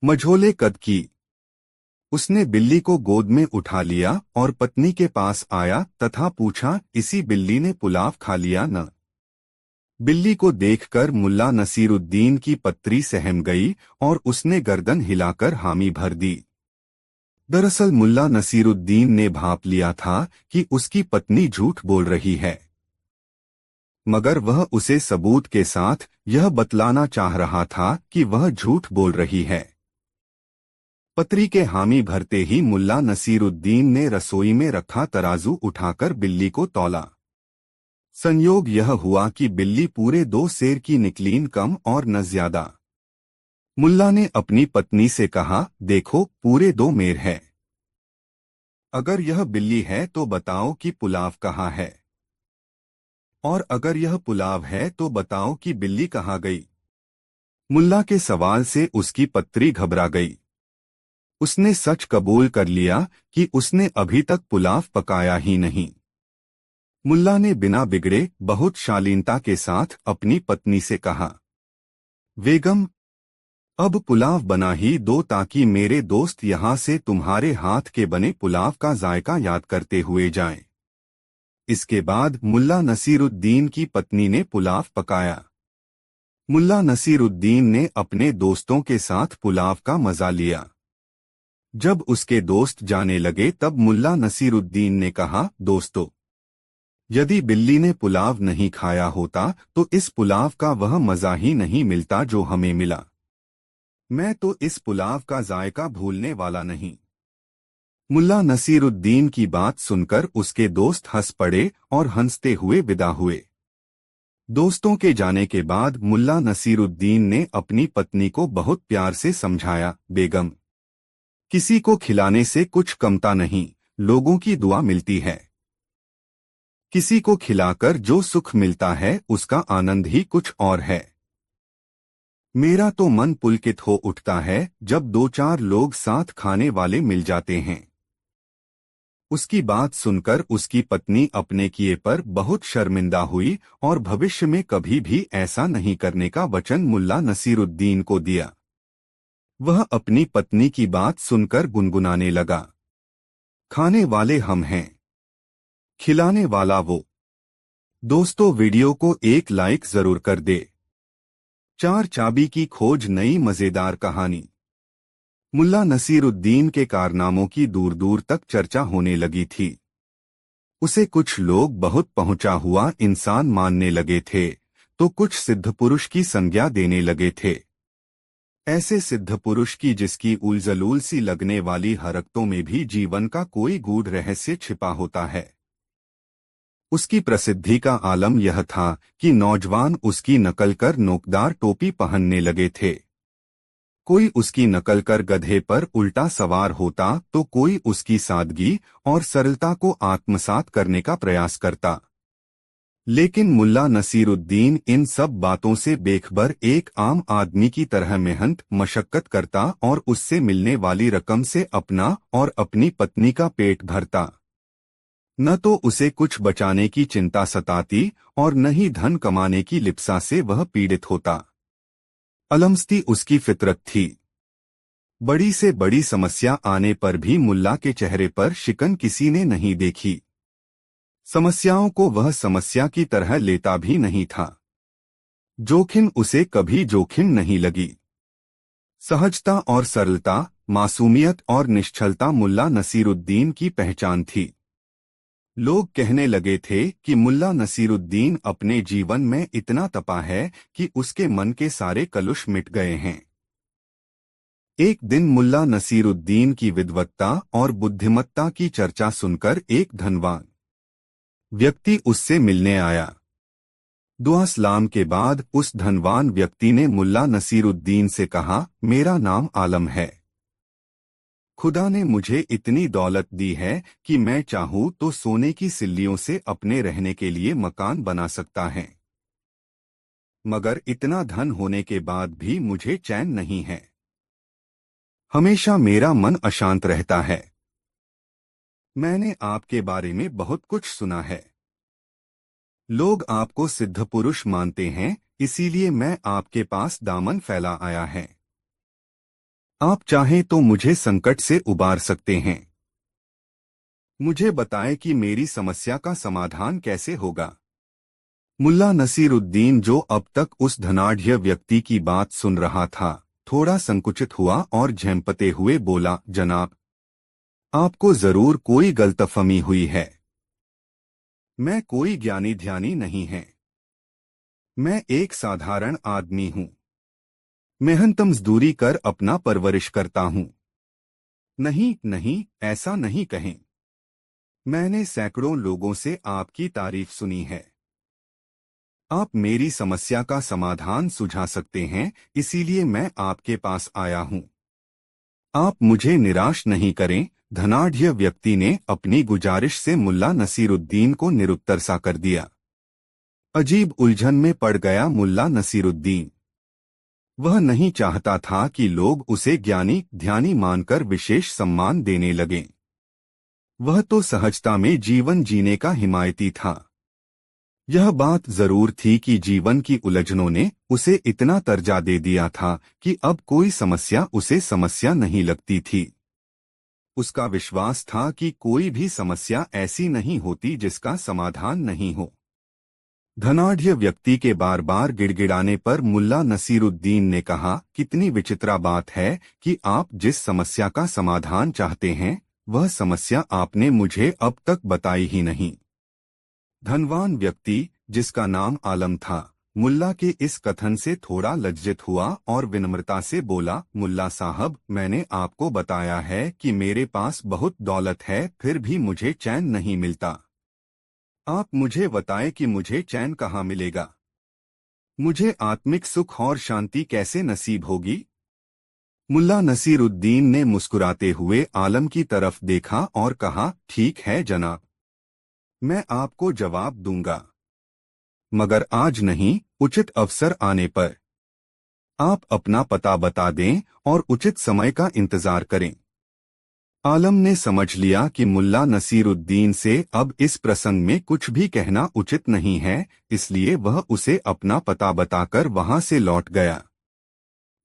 मझोले कद की। उसने बिल्ली को गोद में उठा लिया और पत्नी के पास आया तथा पूछा, इसी बिल्ली ने पुलाव खा लिया न। बिल्ली को देखकर मुल्ला नसीरुद्दीन की पत्री सहम गई और उसने गर्दन हिलाकर हामी भर दी। दरअसल मुल्ला नसीरुद्दीन ने भांप लिया था कि उसकी पत्नी झूठ बोल रही है, मगर वह उसे सबूत के साथ यह बतलाना चाह रहा था कि वह झूठ बोल रही है। पत्री के हामी भरते ही मुल्ला नसीरुद्दीन ने रसोई में रखा तराजू उठाकर बिल्ली को तौला। संयोग यह हुआ कि बिल्ली पूरे 2 सेर की निकली, कम और न ज्यादा। मुल्ला ने अपनी पत्नी से कहा, देखो पूरे 2 मेर है। अगर यह बिल्ली है तो बताओ कि पुलाव कहाँ है। और अगर यह पुलाव है तो बताओ कि बिल्ली कहाँ गई? मुल्ला के सवाल से उसकी पत्री घबरा गई। उसने सच कबूल कर लिया कि उसने अभी तक पुलाव पकाया ही नहीं। मुल्ला ने बिना बिगड़े बहुत शालीनता के साथ अपनी पत्नी से कहा, बेगम, अब पुलाव बना ही दो ताकि मेरे दोस्त यहाँ से तुम्हारे हाथ के बने पुलाव का जायका याद करते हुए जाएं। इसके बाद मुल्ला नसीरुद्दीन की पत्नी ने पुलाव पकाया। मुल्ला नसीरुद्दीन ने अपने दोस्तों के साथ पुलाव का मजा लिया। जब उसके दोस्त जाने लगे तब मुल्ला नसीरुद्दीन ने कहा, दोस्तों, यदि बिल्ली ने पुलाव नहीं खाया होता तो इस पुलाव का वह मजा ही नहीं मिलता जो हमें मिला। मैं तो इस पुलाव का जायका भूलने वाला नहीं। मुल्ला नसीरुद्दीन की बात सुनकर उसके दोस्त हंस पड़े और हंसते हुए विदा हुए। दोस्तों के जाने के बाद मुल्ला नसीरुद्दीन ने अपनी पत्नी को बहुत प्यार से समझाया, बेगम, किसी को खिलाने से कुछ कमता नहीं, लोगों की दुआ मिलती है। किसी को खिलाकर जो सुख मिलता है उसका आनंद ही कुछ और है। मेरा तो मन पुलकित हो उठता है जब दो चार लोग साथ खाने वाले मिल जाते हैं। उसकी बात सुनकर उसकी पत्नी अपने किए पर बहुत शर्मिंदा हुई और भविष्य में कभी भी ऐसा नहीं करने का वचन मुल्ला नसीरुद्दीन को दिया। वह अपनी पत्नी की बात सुनकर गुनगुनाने लगा, खाने वाले हम हैं, खिलाने वाला वो। दोस्तों, वीडियो को एक लाइक जरूर कर दे। चार चाबी की खोज नई मजेदार कहानी। मुल्ला नसीरुद्दीन के कारनामों की दूर दूर तक चर्चा होने लगी थी। उसे कुछ लोग बहुत पहुंचा हुआ इंसान मानने लगे थे तो कुछ सिद्ध पुरुष की संज्ञा देने लगे थे। ऐसे सिद्ध पुरुष की जिसकी उलझलूल सी लगने वाली हरकतों में भी जीवन का कोई गूढ़ रहस्य छिपा होता है। उसकी प्रसिद्धि का आलम यह था कि नौजवान उसकी नकल कर नोकदार टोपी पहनने लगे थे। कोई उसकी नकल कर गधे पर उल्टा सवार होता तो कोई उसकी सादगी और सरलता को आत्मसात करने का प्रयास करता। लेकिन मुल्ला नसीरुद्दीन इन सब बातों से बेखबर एक आम आदमी की तरह मेहनत मशक्कत करता और उससे मिलने वाली रकम से अपना और अपनी पत्नी का पेट भरता। न तो उसे कुछ बचाने की चिंता सताती और न ही धन कमाने की लिप्सा से वह पीड़ित होता। अलमस्ती उसकी फितरत थी। बड़ी से बड़ी समस्या आने पर भी मुल्ला के चेहरे पर शिकन किसी ने नहीं देखी। समस्याओं को वह समस्या की तरह लेता भी नहीं था। जोखिम उसे कभी जोखिम नहीं लगी। सहजता और सरलता, मासूमियत और निश्चलता मुल्ला नसीरुद्दीन की पहचान थी। लोग कहने लगे थे कि मुल्ला नसीरुद्दीन अपने जीवन में इतना तपा है कि उसके मन के सारे कलुष मिट गए हैं। एक दिन मुल्ला नसीरुद्दीन की विद्वत्ता और बुद्धिमत्ता की चर्चा सुनकर एक धनवान व्यक्ति उससे मिलने आया। दुआ सलाम के बाद उस धनवान व्यक्ति ने मुल्ला नसीरुद्दीन से कहा, मेरा नाम आलम है। खुदा ने मुझे इतनी दौलत दी है कि मैं चाहूँ तो सोने की सिल्लियों से अपने रहने के लिए मकान बना सकता है, मगर इतना धन होने के बाद भी मुझे चैन नहीं है। हमेशा मेरा मन अशांत रहता है। मैंने आपके बारे में बहुत कुछ सुना है। लोग आपको सिद्ध पुरुष मानते हैं, इसीलिए मैं आपके पास दामन फैला आया है। आप चाहें तो मुझे संकट से उबार सकते हैं। मुझे बताएं कि मेरी समस्या का समाधान कैसे होगा। मुल्ला नसीरुद्दीन, जो अब तक उस धनाढ़ व्यक्ति की बात सुन रहा था, थोड़ा संकुचित हुआ और झेंपते हुए बोला, जनाब, आपको जरूर कोई गलतफहमी हुई है। मैं कोई ज्ञानी ध्यानी नहीं है। मैं एक साधारण आदमी हूँ। मेहनत मजदूरी कर अपना परवरिश करता हूँ। नहीं नहीं, ऐसा नहीं कहें। मैंने सैकड़ों लोगों से आपकी तारीफ सुनी है। आप मेरी समस्या का समाधान सुझा सकते हैं, इसीलिए मैं आपके पास आया हूँ। आप मुझे निराश नहीं करें। धनाढ़ व्यक्ति ने अपनी गुजारिश से मुल्ला नसीरुद्दीन को निरुत्तर सा कर दिया। अजीब उलझन में पड़ गया मुल्ला नसीरुद्दीन। वह नहीं चाहता था कि लोग उसे ज्ञानी ध्यानी मानकर विशेष सम्मान देने लगें। वह तो सहजता में जीवन जीने का हिमायती था। यह बात जरूर थी कि जीवन की उलझनों ने उसे इतना तर्जा दे दिया था कि अब कोई समस्या उसे समस्या नहीं लगती थी। उसका विश्वास था कि कोई भी समस्या ऐसी नहीं होती जिसका समाधान नहीं हो। धनाढ्य व्यक्ति के बार बार गिड़गिड़ाने पर मुल्ला नसीरुद्दीन ने कहा, कितनी विचित्र बात है कि आप जिस समस्या का समाधान चाहते हैं वह समस्या आपने मुझे अब तक बताई ही नहीं। धनवान व्यक्ति, जिसका नाम आलम था, मुल्ला के इस कथन से थोड़ा लज्जित हुआ और विनम्रता से बोला, मुल्ला साहब, मैंने आपको बताया है कि मेरे पास बहुत दौलत है, फिर भी मुझे चैन नहीं मिलता। आप मुझे बताएं कि मुझे चैन कहाँ मिलेगा? मुझे आत्मिक सुख और शांति कैसे नसीब होगी? मुल्ला नसीरुद्दीन ने मुस्कुराते हुए आलम की तरफ देखा और कहा, ठीक है जनाब, मैं आपको जवाब दूंगा, मगर आज नहीं, उचित अवसर आने पर। आप अपना पता बता दें और उचित समय का इंतजार करें। आलम ने समझ लिया कि मुल्ला नसीरुद्दीन से अब इस प्रसंग में कुछ भी कहना उचित नहीं है, इसलिए वह उसे अपना पता बताकर वहां से लौट गया।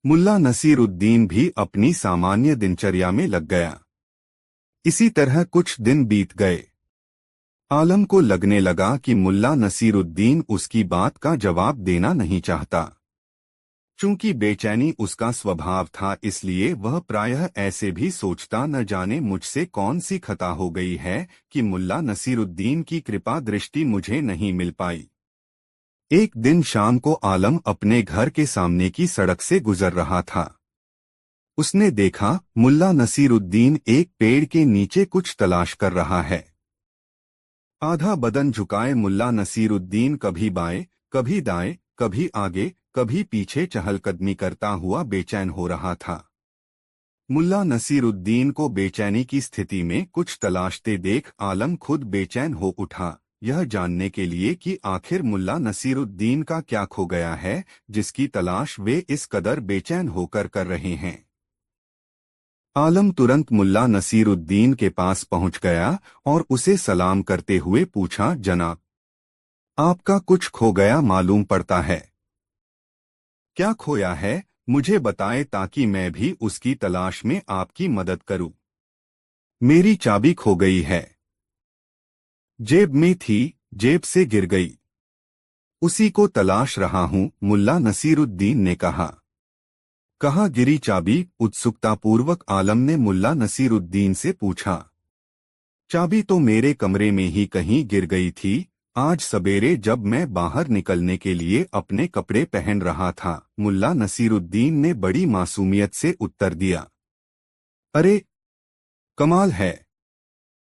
मुल्ला नसीरुद्दीन भी अपनी सामान्य दिनचर्या में लग गया। इसी तरह कुछ दिन बीत गए। आलम को लगने लगा कि मुल्ला नसीरुद्दीन उसकी बात का जवाब देना नहीं चाहता। चूंकि बेचैनी उसका स्वभाव था, इसलिए वह प्रायः ऐसे भी सोचता, न जाने मुझसे कौन सी खता हो गई है कि मुल्ला नसीरुद्दीन की कृपा दृष्टि मुझे नहीं मिल पाई। एक दिन शाम को आलम अपने घर के सामने की सड़क से गुजर रहा था। उसने देखा मुल्ला नसीरुद्दीन एक पेड़ के नीचे कुछ तलाश कर रहा है। आधा बदन झुकाए मुल्ला नसीरुद्दीन कभी बाएं, कभी दाएं, कभी आगे, कभी पीछे चहलकदमी करता हुआ बेचैन हो रहा था। मुल्ला नसीरुद्दीन को बेचैनी की स्थिति में कुछ तलाशते देख आलम खुद बेचैन हो उठा, यह जानने के लिए कि आखिर मुल्ला नसीरुद्दीन का क्या खो गया है जिसकी तलाश वे इस कदर बेचैन होकर कर रहे हैं। आलम तुरंत मुल्ला नसीरुद्दीन के पास पहुंच गया और उसे सलाम करते हुए पूछा, जनाब, आपका कुछ खो गया मालूम पड़ता है। क्या खोया है, मुझे बताएं ताकि मैं भी उसकी तलाश में आपकी मदद करूं। मेरी चाबी खो गई है। जेब में थी, जेब से गिर गई। उसी को तलाश रहा हूं, मुल्ला नसीरुद्दीन ने कहा। कहाँ गिरी चाबी? उत्सुकतापूर्वक आलम ने मुल्ला नसीरुद्दीन से पूछा। चाबी तो मेरे कमरे में ही कहीं गिर गई थी, आज सवेरे जब मैं बाहर निकलने के लिए अपने कपड़े पहन रहा था, मुल्ला नसीरुद्दीन ने बड़ी मासूमियत से उत्तर दिया। अरे, कमाल है,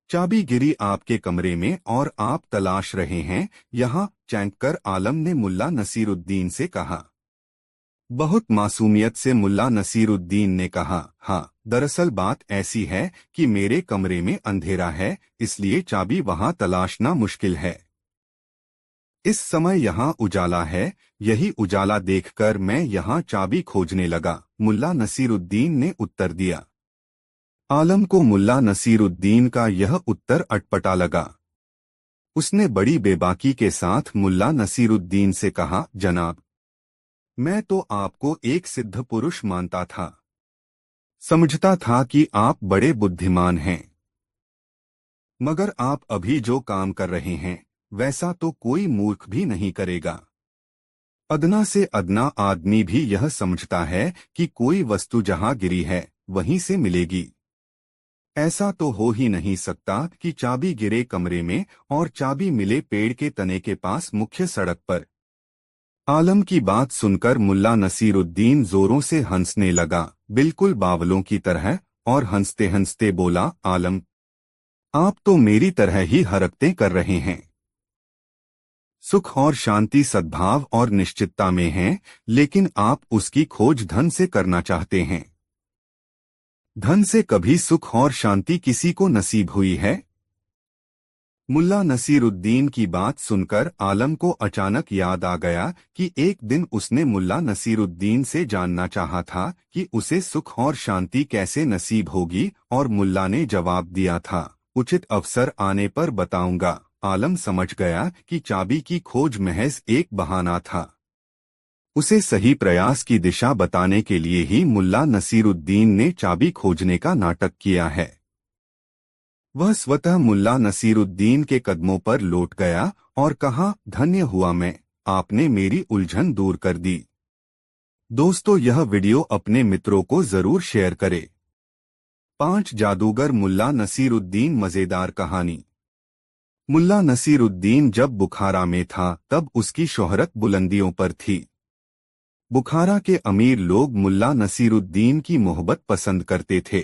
चाबी गिरी आपके कमरे में और आप तलाश रहे हैं यहाँ? चैंक कर आलम ने मुल्ला नसीरुद्दीन से कहा। बहुत मासूमियत से मुल्ला नसीरुद्दीन ने कहा, हाँ, दरअसल बात ऐसी है कि मेरे कमरे में अंधेरा है, इसलिए चाबी वहां तलाशना मुश्किल है। इस समय यहाँ उजाला है, यही उजाला देखकर मैं यहाँ चाबी खोजने लगा, मुल्ला नसीरुद्दीन ने उत्तर दिया। आलम को मुल्ला नसीरुद्दीन का यह उत्तर अटपटा लगा। उसने बड़ी बेबाकी के साथ मुल्ला नसीरुद्दीन से कहा, जनाब, मैं तो आपको एक सिद्ध पुरुष मानता था, समझता था कि आप बड़े बुद्धिमान हैं, मगर आप अभी जो काम कर रहे हैं वैसा तो कोई मूर्ख भी नहीं करेगा। अदना से अदना आदमी भी यह समझता है कि कोई वस्तु जहां गिरी है वहीं से मिलेगी। ऐसा तो हो ही नहीं सकता कि चाबी गिरे कमरे में और चाबी मिले पेड़ के तने के पास मुख्य सड़क पर। आलम की बात सुनकर मुल्ला नसीरुद्दीन जोरों से हंसने लगा, बिल्कुल बावलों की तरह, और हंसते हंसते बोला, आलम, आप तो मेरी तरह ही हरकतें कर रहे हैं। सुख और शांति सद्भाव और निश्चितता में है, लेकिन आप उसकी खोज धन से करना चाहते हैं। धन से कभी सुख और शांति किसी को नसीब हुई है? मुल्ला नसीरुद्दीन की बात सुनकर आलम को अचानक याद आ गया कि एक दिन उसने मुल्ला नसीरुद्दीन से जानना चाहा था कि उसे सुख और शांति कैसे नसीब होगी, और मुल्ला ने जवाब दिया था, उचित अवसर आने पर बताऊंगा। आलम समझ गया कि चाबी की खोज महज एक बहाना था। उसे सही प्रयास की दिशा बताने के लिए ही मुल्ला नसीरुद्दीन ने चाबी खोजने का नाटक किया है। वह स्वतः मुल्ला नसीरुद्दीन के कदमों पर लौट गया और कहा, धन्य हुआ मैं, आपने मेरी उलझन दूर कर दी। दोस्तों, यह वीडियो अपने मित्रों को जरूर शेयर करें। 5 जादूगर मुल्ला नसीरुद्दीन मजेदार कहानी। मुल्ला नसीरुद्दीन जब बुखारा में था तब उसकी शोहरत बुलंदियों पर थी। बुखारा के अमीर लोग मुल्ला नसीरुद्दीन की मोहब्बत पसंद करते थे।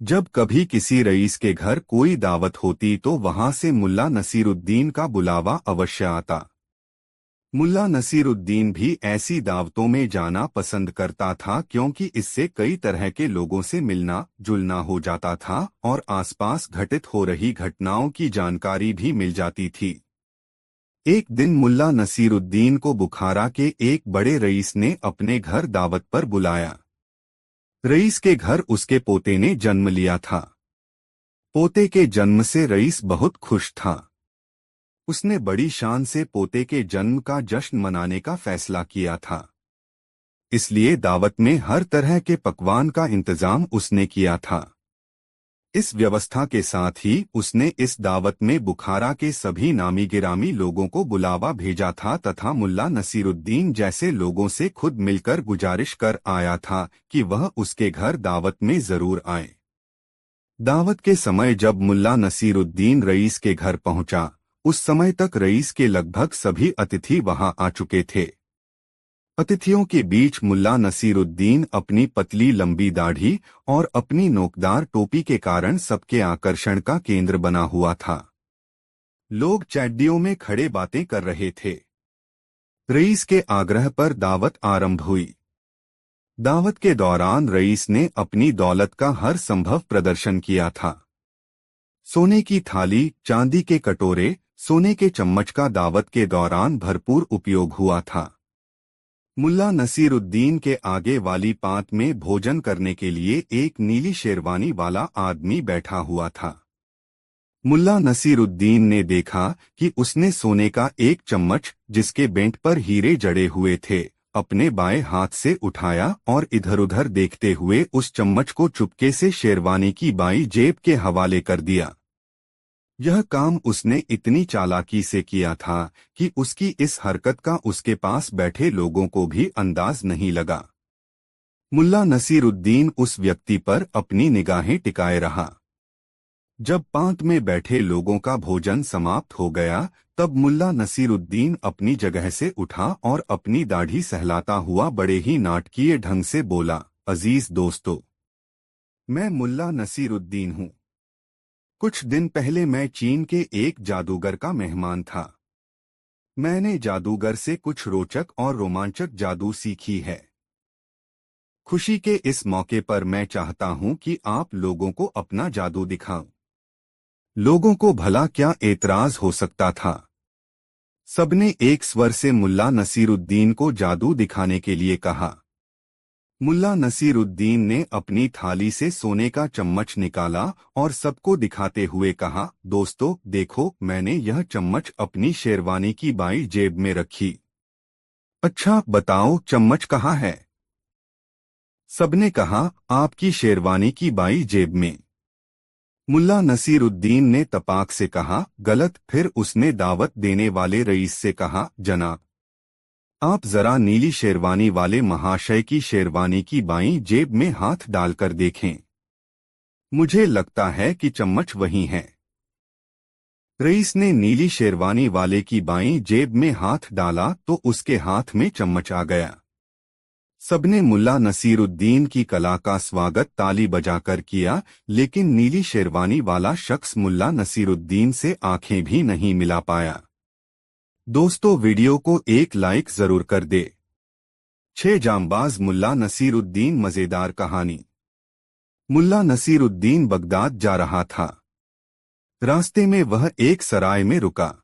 जब कभी किसी रईस के घर कोई दावत होती तो वहां से मुल्ला नसीरुद्दीन का बुलावा अवश्य आता। मुल्ला नसीरुद्दीन भी ऐसी दावतों में जाना पसंद करता था क्योंकि इससे कई तरह के लोगों से मिलना जुलना हो जाता था और आसपास घटित हो रही घटनाओं की जानकारी भी मिल जाती थी। एक दिन मुल्ला नसीरुद्दीन को बुखारा के एक बड़े रईस ने अपने घर दावत पर बुलाया। रईस के घर उसके पोते ने जन्म लिया था। पोते के जन्म से रईस बहुत खुश था। उसने बड़ी शान से पोते के जन्म का जश्न मनाने का फैसला किया था। इसलिए दावत में हर तरह के पकवान का इंतजाम उसने किया था। इस व्यवस्था के साथ ही उसने इस दावत में बुखारा के सभी नामी गिरामी लोगों को बुलावा भेजा था तथा मुल्ला नसीरुद्दीन जैसे लोगों से खुद मिलकर गुजारिश कर आया था कि वह उसके घर दावत में जरूर आए। दावत के समय जब मुल्ला नसीरुद्दीन रईस के घर पहुंचा, उस समय तक रईस के लगभग सभी अतिथि वहां आ चुके थे। अतिथियों के बीच मुल्ला नसीरुद्दीन अपनी पतली लंबी दाढ़ी और अपनी नोकदार टोपी के कारण सबके आकर्षण का केंद्र बना हुआ था। लोग चैड्डियों में खड़े बातें कर रहे थे। रईस के आग्रह पर दावत आरंभ हुई। दावत के दौरान रईस ने अपनी दौलत का हर संभव प्रदर्शन किया था। सोने की थाली, चांदी के कटोरे, सोने के चम्मच का दावत के दौरान भरपूर उपयोग हुआ था। मुल्ला नसीरुद्दीन के आगे वाली पांत में भोजन करने के लिए एक नीली शेरवानी वाला आदमी बैठा हुआ था। मुल्ला नसीरुद्दीन ने देखा कि उसने सोने का एक चम्मच, जिसके बेंट पर हीरे जड़े हुए थे, अपने बाएं हाथ से उठाया और इधर-उधर देखते हुए उस चम्मच को चुपके से शेरवानी की बाईं जेब के हवाले कर दिया। यह काम उसने इतनी चालाकी से किया था कि उसकी इस हरकत का उसके पास बैठे लोगों को भी अंदाज नहीं लगा। मुल्ला नसीरुद्दीन उस व्यक्ति पर अपनी निगाहें टिकाए रहा। जब पांत में बैठे लोगों का भोजन समाप्त हो गया, तब मुल्ला नसीरुद्दीन अपनी जगह से उठा और अपनी दाढ़ी सहलाता हुआ बड़े ही नाटकीय ढंग से बोला, अजीज दोस्तों, मैं मुल्ला नसीरुद्दीन हूँ। कुछ दिन पहले मैं चीन के एक जादूगर का मेहमान था। मैंने जादूगर से कुछ रोचक और रोमांचक जादू सीखी है। खुशी के इस मौके पर मैं चाहता हूं कि आप लोगों को अपना जादू दिखाऊं। लोगों को भला क्या एतराज हो सकता था। सबने एक स्वर से मुल्ला नसीरुद्दीन को जादू दिखाने के लिए कहा। मुल्ला नसीरुद्दीन ने अपनी थाली से सोने का चम्मच निकाला और सबको दिखाते हुए कहा, दोस्तों देखो, मैंने यह चम्मच अपनी शेरवानी की बाईं जेब में रखी। अच्छा बताओ, चम्मच कहाँ है? सबने कहा, आपकी शेरवानी की बाईं जेब में। मुल्ला नसीरुद्दीन ने तपाक से कहा, गलत। फिर उसने दावत देने वाले रईस से कहा, जनाब, आप जरा नीली शेरवानी वाले महाशय की शेरवानी की बाईं जेब में हाथ डालकर देखें। मुझे लगता है कि चम्मच वही है। रईस ने नीली शेरवानी वाले की बाईं जेब में हाथ डाला तो उसके हाथ में चम्मच आ गया। सबने मुल्ला नसीरुद्दीन की कला का स्वागत ताली बजाकर किया, लेकिन नीली शेरवानी वाला शख्स मुल्ला नसीरुद्दीन से आंखें भी नहीं मिला पाया। दोस्तों, वीडियो को एक लाइक जरूर कर दे। 6 जांबाज मुल्ला नसीरुद्दीन मजेदार कहानी। मुल्ला नसीरुद्दीन बगदाद जा रहा था। रास्ते में वह एक सराय में रुका।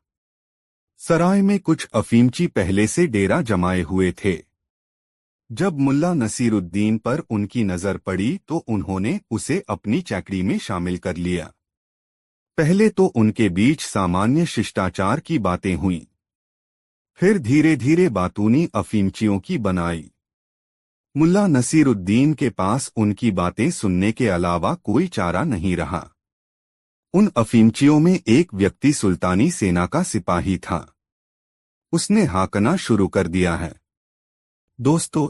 सराय में कुछ अफीमची पहले से डेरा जमाए हुए थे। जब मुल्ला नसीरुद्दीन पर उनकी नजर पड़ी तो उन्होंने उसे अपनी चैकड़ी में शामिल कर लिया। पहले तो उनके बीच सामान्य शिष्टाचार की बातें हुईं। फिर धीरे धीरे बातूनी अफीमचियों की बनाई। मुल्ला नसीरुद्दीन के पास उनकी बातें सुनने के अलावा कोई चारा नहीं रहा। उन अफीमचियों में एक व्यक्ति सुल्तानी सेना का सिपाही था। उसने हाकना शुरू कर दिया है। दोस्तों,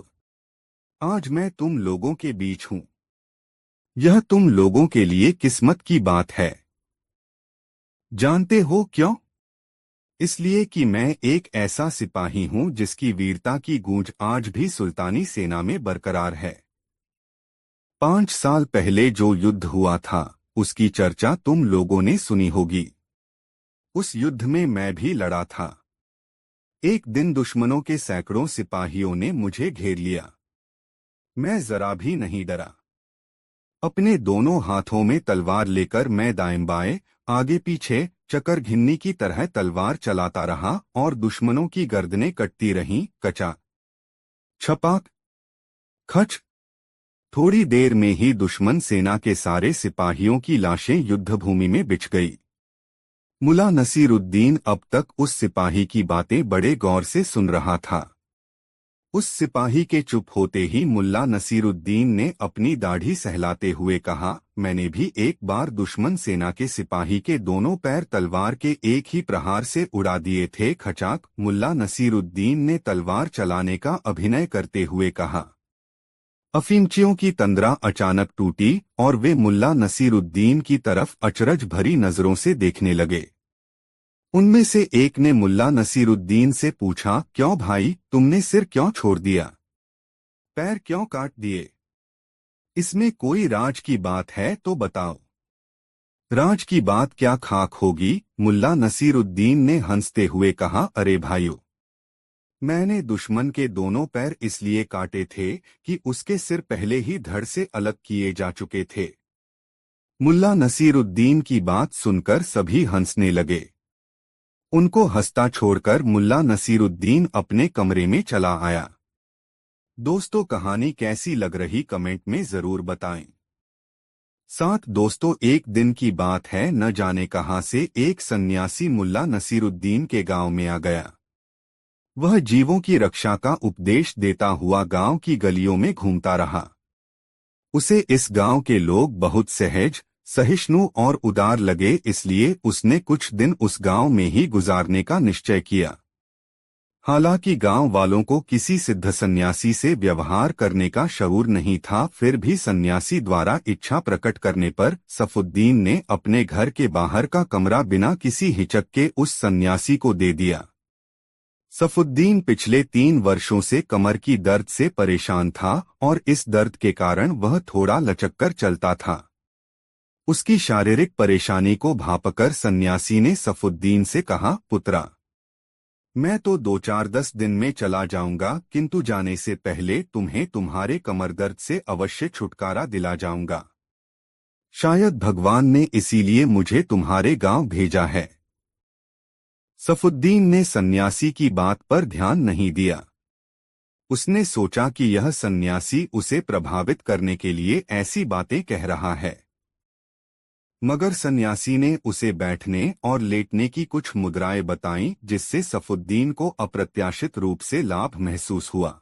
आज मैं तुम लोगों के बीच हूं। यह तुम लोगों के लिए किस्मत की बात है। जानते हो क्यों? इसलिए कि मैं एक ऐसा सिपाही हूं जिसकी वीरता की गूंज आज भी सुल्तानी सेना में बरकरार है। 5 साल पहले जो युद्ध हुआ था उसकी चर्चा तुम लोगों ने सुनी होगी। उस युद्ध में मैं भी लड़ा था। एक दिन दुश्मनों के सैकड़ों सिपाहियों ने मुझे घेर लिया। मैं जरा भी नहीं डरा। अपने दोनों हाथों में तलवार लेकर मैं दाएं बाएं, आगे पीछे चकर घिन्नी की तरह तलवार चलाता रहा और दुश्मनों की गर्दनें कटती रहीं। कचा छपाक खच। थोड़ी देर में ही दुश्मन सेना के सारे सिपाहियों की लाशें युद्धभूमि में बिछ गई। मुल्ला नसीरुद्दीन अब तक उस सिपाही की बातें बड़े गौर से सुन रहा था। उस सिपाही के चुप होते ही मुल्ला नसीरुद्दीन ने अपनी दाढ़ी सहलाते हुए कहा, मैंने भी एक बार दुश्मन सेना के सिपाही के दोनों पैर तलवार के एक ही प्रहार से उड़ा दिए थे। खचाक। मुल्ला नसीरुद्दीन ने तलवार चलाने का अभिनय करते हुए कहा। अफीमचियों की तंद्रा अचानक टूटी और वे मुल्ला नसीरुद्दीन की तरफ अचरज भरी नजरों से देखने लगे। उनमें से एक ने मुल्ला नसीरुद्दीन से पूछा, क्यों भाई, तुमने सिर क्यों छोड़ दिया? पैर क्यों काट दिए? इसमें कोई राज की बात है तो बताओ। राज की बात क्या खाक होगी? मुल्ला नसीरुद्दीन ने हंसते हुए कहा, अरे भाइयों, मैंने दुश्मन के दोनों पैर इसलिए काटे थे कि उसके सिर पहले ही धड़ से अलग किए जा चुके थे। मुल्ला नसीरुद्दीन की बात सुनकर सभी हंसने लगे। उनको हंसता छोड़कर मुल्ला नसीरुद्दीन अपने कमरे में चला आया। दोस्तों, कहानी कैसी लग रही कमेंट में जरूर बताएं। साथ दोस्तों, एक दिन की बात है, न जाने कहां से एक सन्यासी मुल्ला नसीरुद्दीन के गांव में आ गया। वह जीवों की रक्षा का उपदेश देता हुआ गांव की गलियों में घूमता रहा। उसे इस गांव के लोग बहुत सहज, सहिष्णु और उदार लगे, इसलिए उसने कुछ दिन उस गांव में ही गुजारने का निश्चय किया। हालांकि गांव वालों को किसी सिद्ध सन्यासी से व्यवहार करने का शऊर नहीं था, फिर भी सन्यासी द्वारा इच्छा प्रकट करने पर सफुद्दीन ने अपने घर के बाहर का कमरा बिना किसी हिचक के उस सन्यासी को दे दिया। सफुद्दीन पिछले 3 वर्षों से कमर की दर्द से परेशान था और इस दर्द के कारण वह थोड़ा लचककर चलता था। उसकी शारीरिक परेशानी को भांपकर सन्यासी ने सफुद्दीन से कहा, पुत्रा, मैं तो 2-4-10 दिन में चला जाऊंगा, किंतु जाने से पहले तुम्हें तुम्हारे कमर दर्द से अवश्य छुटकारा दिला जाऊंगा। शायद भगवान ने इसीलिए मुझे तुम्हारे गांव भेजा है। सफुद्दीन ने सन्यासी की बात पर ध्यान नहीं दिया। उसने सोचा कि यह सन्यासी उसे प्रभावित करने के लिए ऐसी बातें कह रहा है। मगर सन्यासी ने उसे बैठने और लेटने की कुछ मुद्राएं बताईं, जिससे सफुद्दीन को अप्रत्याशित रूप से लाभ महसूस हुआ।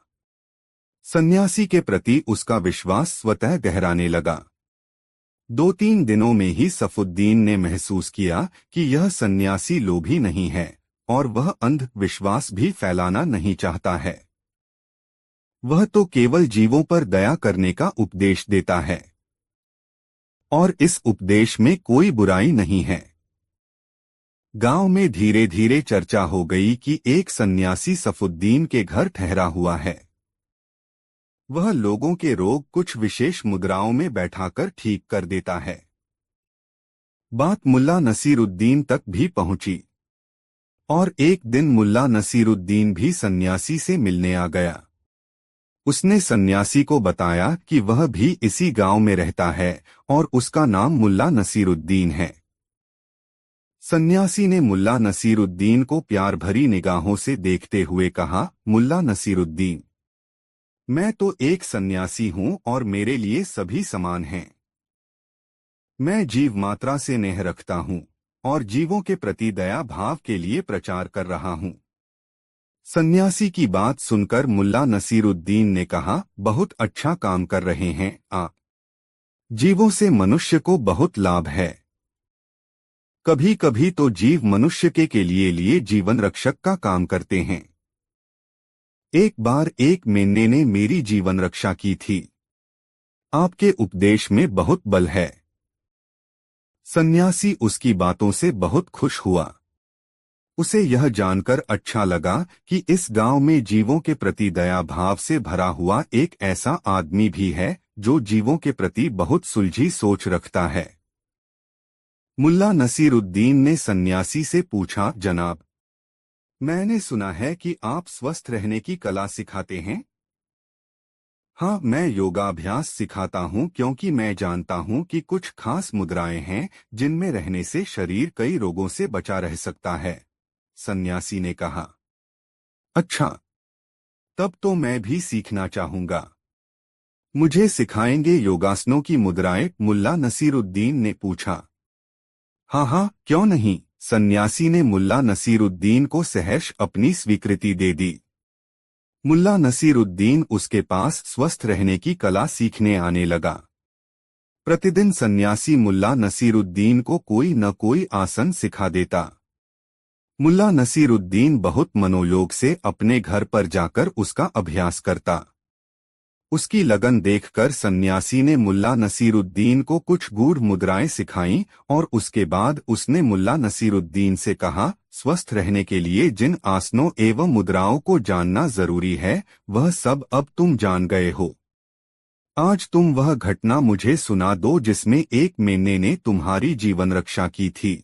सन्यासी के प्रति उसका विश्वास स्वतः गहराने लगा। 2-3 दिनों में ही सफुद्दीन ने महसूस किया कि यह सन्यासी लोभी नहीं है और वह अंधविश्वास भी फैलाना नहीं चाहता है। वह तो केवल जीवों पर दया करने का उपदेश देता है और इस उपदेश में कोई बुराई नहीं है। गांव में धीरे धीरे चर्चा हो गई कि एक सन्यासी सफुद्दीन के घर ठहरा हुआ है। वह लोगों के रोग कुछ विशेष मुद्राओं में बैठाकर ठीक कर देता है। बात मुल्ला नसीरुद्दीन तक भी पहुंची और एक दिन मुल्ला नसीरुद्दीन भी सन्यासी से मिलने आ गया। उसने सन्यासी को बताया कि वह भी इसी गांव में रहता है और उसका नाम मुल्ला नसीरुद्दीन है। सन्यासी ने मुल्ला नसीरुद्दीन को प्यार भरी निगाहों से देखते हुए कहा, मुल्ला नसीरुद्दीन, मैं तो एक सन्यासी हूं और मेरे लिए सभी समान हैं। मैं जीव मात्रा से नेह रखता हूं और जीवों के प्रति दया भाव के लिए प्रचार कर रहा हूं। सन्यासी की बात सुनकर मुल्ला नसीरुद्दीन ने कहा, बहुत अच्छा काम कर रहे हैं आप। जीवों से मनुष्य को बहुत लाभ है। कभी कभी तो जीव मनुष्य के लिए जीवन रक्षक का काम करते हैं। एक बार एक मेंढे ने मेरी जीवन रक्षा की थी। आपके उपदेश में बहुत बल है। सन्यासी उसकी बातों से बहुत खुश हुआ। उसे यह जानकर अच्छा लगा कि इस गांव में जीवों के प्रति दया भाव से भरा हुआ एक ऐसा आदमी भी है जो जीवों के प्रति बहुत सुलझी सोच रखता है। मुल्ला नसीरुद्दीन ने सन्यासी से पूछा, जनाब, मैंने सुना है कि आप स्वस्थ रहने की कला सिखाते हैं। हाँ, मैं योगाभ्यास सिखाता हूँ क्योंकि मैं जानता हूँ कि कुछ खास मुद्राएं हैं जिनमें रहने से शरीर कई रोगों से बचा रह सकता है। सन्यासी ने कहा, अच्छा, तब तो मैं भी सीखना चाहूंगा। मुझे सिखाएंगे योगासनों की मुद्राएं? मुल्ला नसीरुद्दीन ने पूछा। हाँ हाँ, क्यों नहीं। सन्यासी ने मुल्ला नसीरुद्दीन को सहर्ष अपनी स्वीकृति दे दी। मुल्ला नसीरुद्दीन उसके पास स्वस्थ रहने की कला सीखने आने लगा। प्रतिदिन सन्यासी मुल्ला नसीरुद्दीन को कोई न कोई आसन सिखा देता। मुल्ला नसीरुद्दीन बहुत मनोयोग से अपने घर पर जाकर उसका अभ्यास करता। उसकी लगन देखकर सन्यासी ने मुल्ला नसीरुद्दीन को कुछ गूढ़ मुद्राएं सिखाईं और उसके बाद उसने मुल्ला नसीरुद्दीन से कहा, स्वस्थ रहने के लिए जिन आसनों एवं मुद्राओं को जानना जरूरी है वह सब अब तुम जान गए हो। आज तुम वह घटना मुझे सुना दो जिसमें एक मेंढे ने तुम्हारी जीवन रक्षा की थी।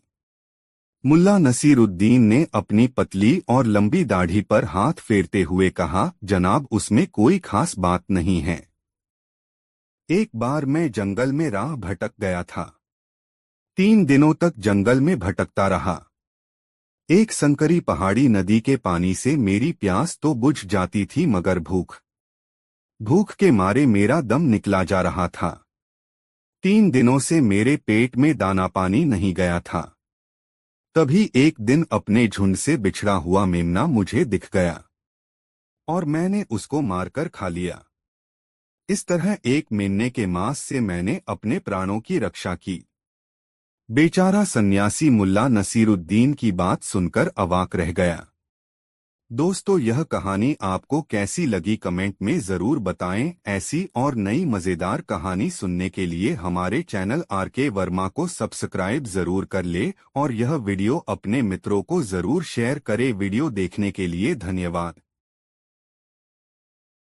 मुल्ला नसीरुद्दीन ने अपनी पतली और लंबी दाढ़ी पर हाथ फेरते हुए कहा, जनाब, उसमें कोई खास बात नहीं है। एक बार मैं जंगल में राह भटक गया था। 3 दिनों तक जंगल में भटकता रहा। एक संकरी पहाड़ी नदी के पानी से मेरी प्यास तो बुझ जाती थी मगर भूख के मारे मेरा दम निकला जा रहा था। 3 दिनों से मेरे पेट में दाना पानी नहीं गया था। तभी एक दिन अपने झुंड से बिछड़ा हुआ मेमना मुझे दिख गया और मैंने उसको मारकर खा लिया। इस तरह एक मेमने के मांस से मैंने अपने प्राणों की रक्षा की। बेचारा सन्यासी मुल्ला नसीरुद्दीन की बात सुनकर अवाक रह गया। दोस्तों, यह कहानी आपको कैसी लगी कमेंट में जरूर बताएं। ऐसी और नई मजेदार कहानी सुनने के लिए हमारे चैनल आरके वर्मा को सब्सक्राइब जरूर कर ले और यह वीडियो अपने मित्रों को जरूर शेयर करें। वीडियो देखने के लिए धन्यवाद।